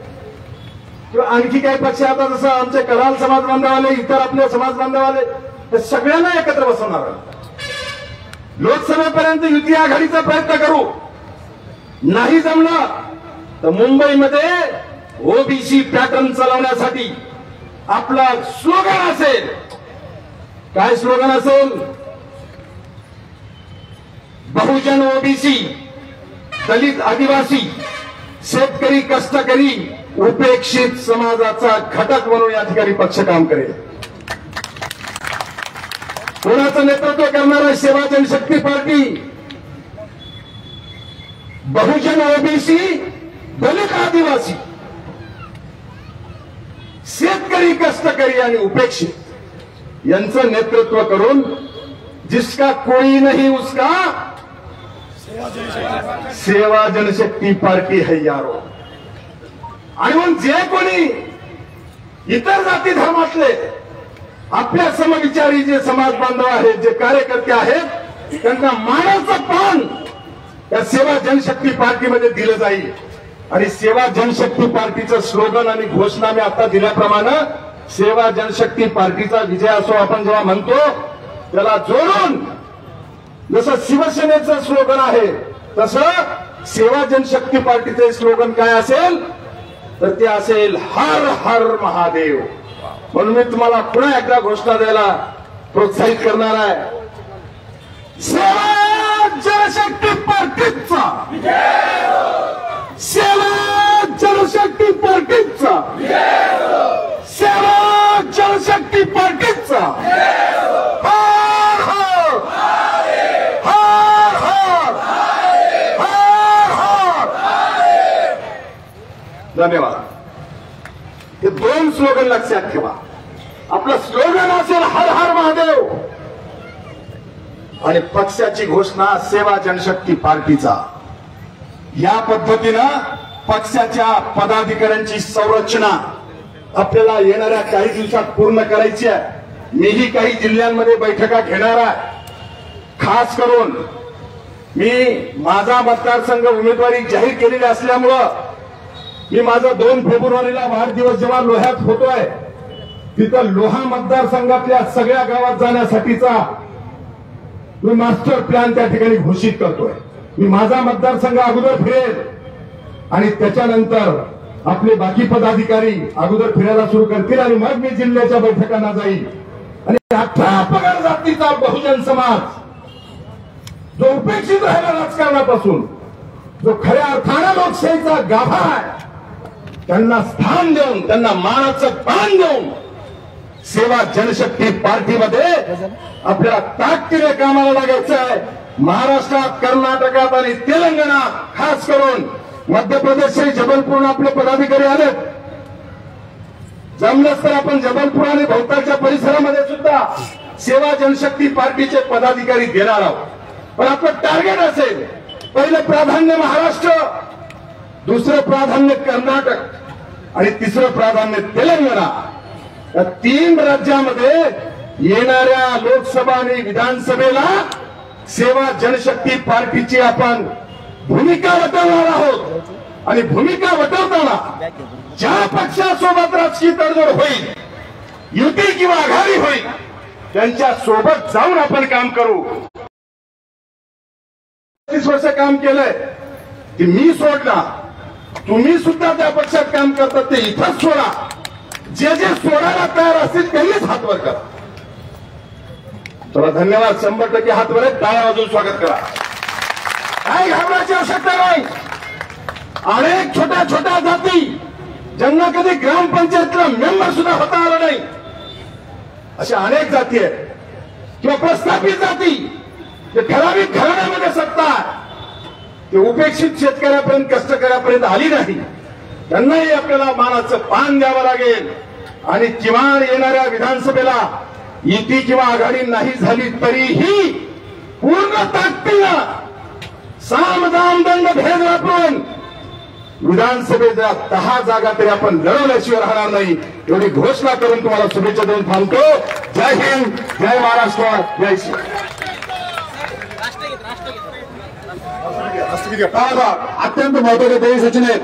किंवा आणखी काही पक्ष आता जसं आमचे कराल समाज बांधवाले इतर आपले समाज बांधवाले हे सगळ्यांना एकत्र बसवणार. लोकसभेपर्यंत युती आघाडीचा प्रयत्न करू. नाही जमलं तर मुंबईमध्ये ओबीसी पॅटर्न चालवण्यासाठी आपला स्लोगन असेल. काय स्लोगन असेल? बहुजन ओबीसी, दलित आदिवासी, शेतकरी कष्टकरी उपेक्षित समाजाचा घटक म्हणून या ठिकाणी पक्ष काम करेल. कोणाचं नेतृत्व करणार आहे? सेवा जनशक्ती पार्टी. बहुजन ओबीसी, दलित आदिवासी, शेतकरी कष्टकरी आणि उपेक्षित यांचं नेतृत्व करून जिसका कोई नहीं उसका सेवा जनशक्ती पार्टी है यारो. आणि मग जे कोणी इतर जाती धर्मातले आपल्या समविचारी जे समाज बांधव आहेत, जे कार्यकर्ते आहेत, त्यांना मानाचं पान या सेवा जनशक्ती पार्टीमध्ये दिलं जाईल. आणि सेवा जनशक्ती पार्टीचं स्लोगन आणि घोषणा मी आता दिल्याप्रमाणे सेवा जनशक्ती पार्टीचा विजय असो आपण जेव्हा म्हणतो त्याला जोडून जसं शिवसेनेचं स्लोगन आहे तसं सेवा जनशक्ती पार्टीचे स्लोगन काय असेल तर ते असेल हर हर महादेव. म्हणून मी तुम्हाला पुन्हा एकदा घोषणा द्यायला प्रोत्साहित करणार आहे. सेवा जनशक्ती पार्टीचा सेवा जनशक्ती पार्टीचा सेवा जनशक्ती पार्टीचा हर हर हर हर हर हर. धन्यवाद. हे 2 स्लोगन लक्षात ठेवा. आपलं स्लोगन असेल हर हर महादेव आणि पक्षाची घोषणा सेवा जनशक्ती पार्टीचा. या पद्धतीनं पक्षाच्या पदाधिकाऱ्यांची संरचना आपल्याला येणाऱ्या काही दिवसात पूर्ण करायची आहे. मीही काही जिल्ह्यांमध्ये बैठका घेणार आहे. खास करून मी माझा मतदारसंघ उमेदवारी जाहीर केलेली असल्यामुळं मी माझा 2 फेब्रुवारीला वाढदिवस जेव्हा लोह्यात होतोय तिथं लोहा मतदारसंघातल्या सगळ्या गावात जाण्यासाठीचा मी मास्टर प्लॅन त्या ठिकाणी घोषित करतोय. मी माझा मतदारसंघ अगोदर फिरेल आणि त्याच्यानंतर आपले बाकी पदाधिकारी अगोदर फिरायला सुरू करतील आणि मग मी जिल्ह्याच्या बैठकांना जाईल. आणि 18 पगार जातीचा बहुजन समाज जो उपेक्षित राहिला राजकारणापासून, जो खऱ्या अर्थानं लोकशाहीचा गाभा आहे, त्यांना स्थान देऊन त्यांना मानाचं पान देऊन सेवा जनशक्ती पार्टीमध्ये आपल्याला ताकदीने कामाला लागायचं आहे. महाराष्ट्रात, कर्नाटकात आणि तेलंगणा, खास करून मध्य प्रदेश जबलपूर आपले पदाधिकारी आलेत. जमलंच तर आपण जबलपूर आणि भोवतालच्या परिसरामध्ये सुद्धा सेवा जनशक्ती पार्टीचे पदाधिकारी देणार आहोत. पण आपलं टार्गेट असेल पहिलं प्राधान्य महाराष्ट्र, दुसरं प्राधान्य कर्नाटक आणि तिसरं प्राधान्य तेलंगणा. या 3 राज्यामध्ये येणाऱ्या लोकसभा आणि विधानसभेला सेवा जनशक्ती पार्टीची आपण भूमिका वटवणार आहोत. आणि भूमिका वटवताना ज्या पक्षासोबत राजकीय तडजोड होईल, युती किंवा आघाडी होईल, त्यांच्या सोबत जाऊन आपण काम करू. 30 वर्ष काम केलंय की मी सोडला, तुम्ही सुद्धा त्या पक्षात काम करतात ते इथंच सोडा. जे जे सोडायला तयार असतील त्यांनीच हात वर करा. चला धन्यवाद. 100% हात वर आहेत. टाळ्या वाजवून स्वागत करा. काही घाबरायची आवश्यकता नाही. अनेक छोट्या छोट्या जाती ज्यांना कधी ग्रामपंचायतला मेंबर सुद्धा होता आला नाही, अशा अनेक जाती आहेत किंवा प्रस्थापित जाती जे ठराविक घराण्यामध्ये सत्ता ते उपेक्षित शेतकऱ्यापर्यंत, कष्टकऱ्यापर्यंत आली नाही. त्यांनाही आपल्याला मानाचं पान द्यावं लागेल. आणि किमान येणाऱ्या विधानसभेला युती किंवा आघाडी नाही झाली तरीही पूर्ण ताकदीनं साम दाम दंड भेद वापरून विधानसभेच्या 10 जागा तरी आपण लढवल्याशिवाय राहणार नाही एवढी घोषणा करून तुम्हाला शुभेच्छा देऊन थांबतो. जय हिंद, जय महाराष्ट्र, जय श्री. अत्यंत महत्वाचे देवी सचिन आहेत.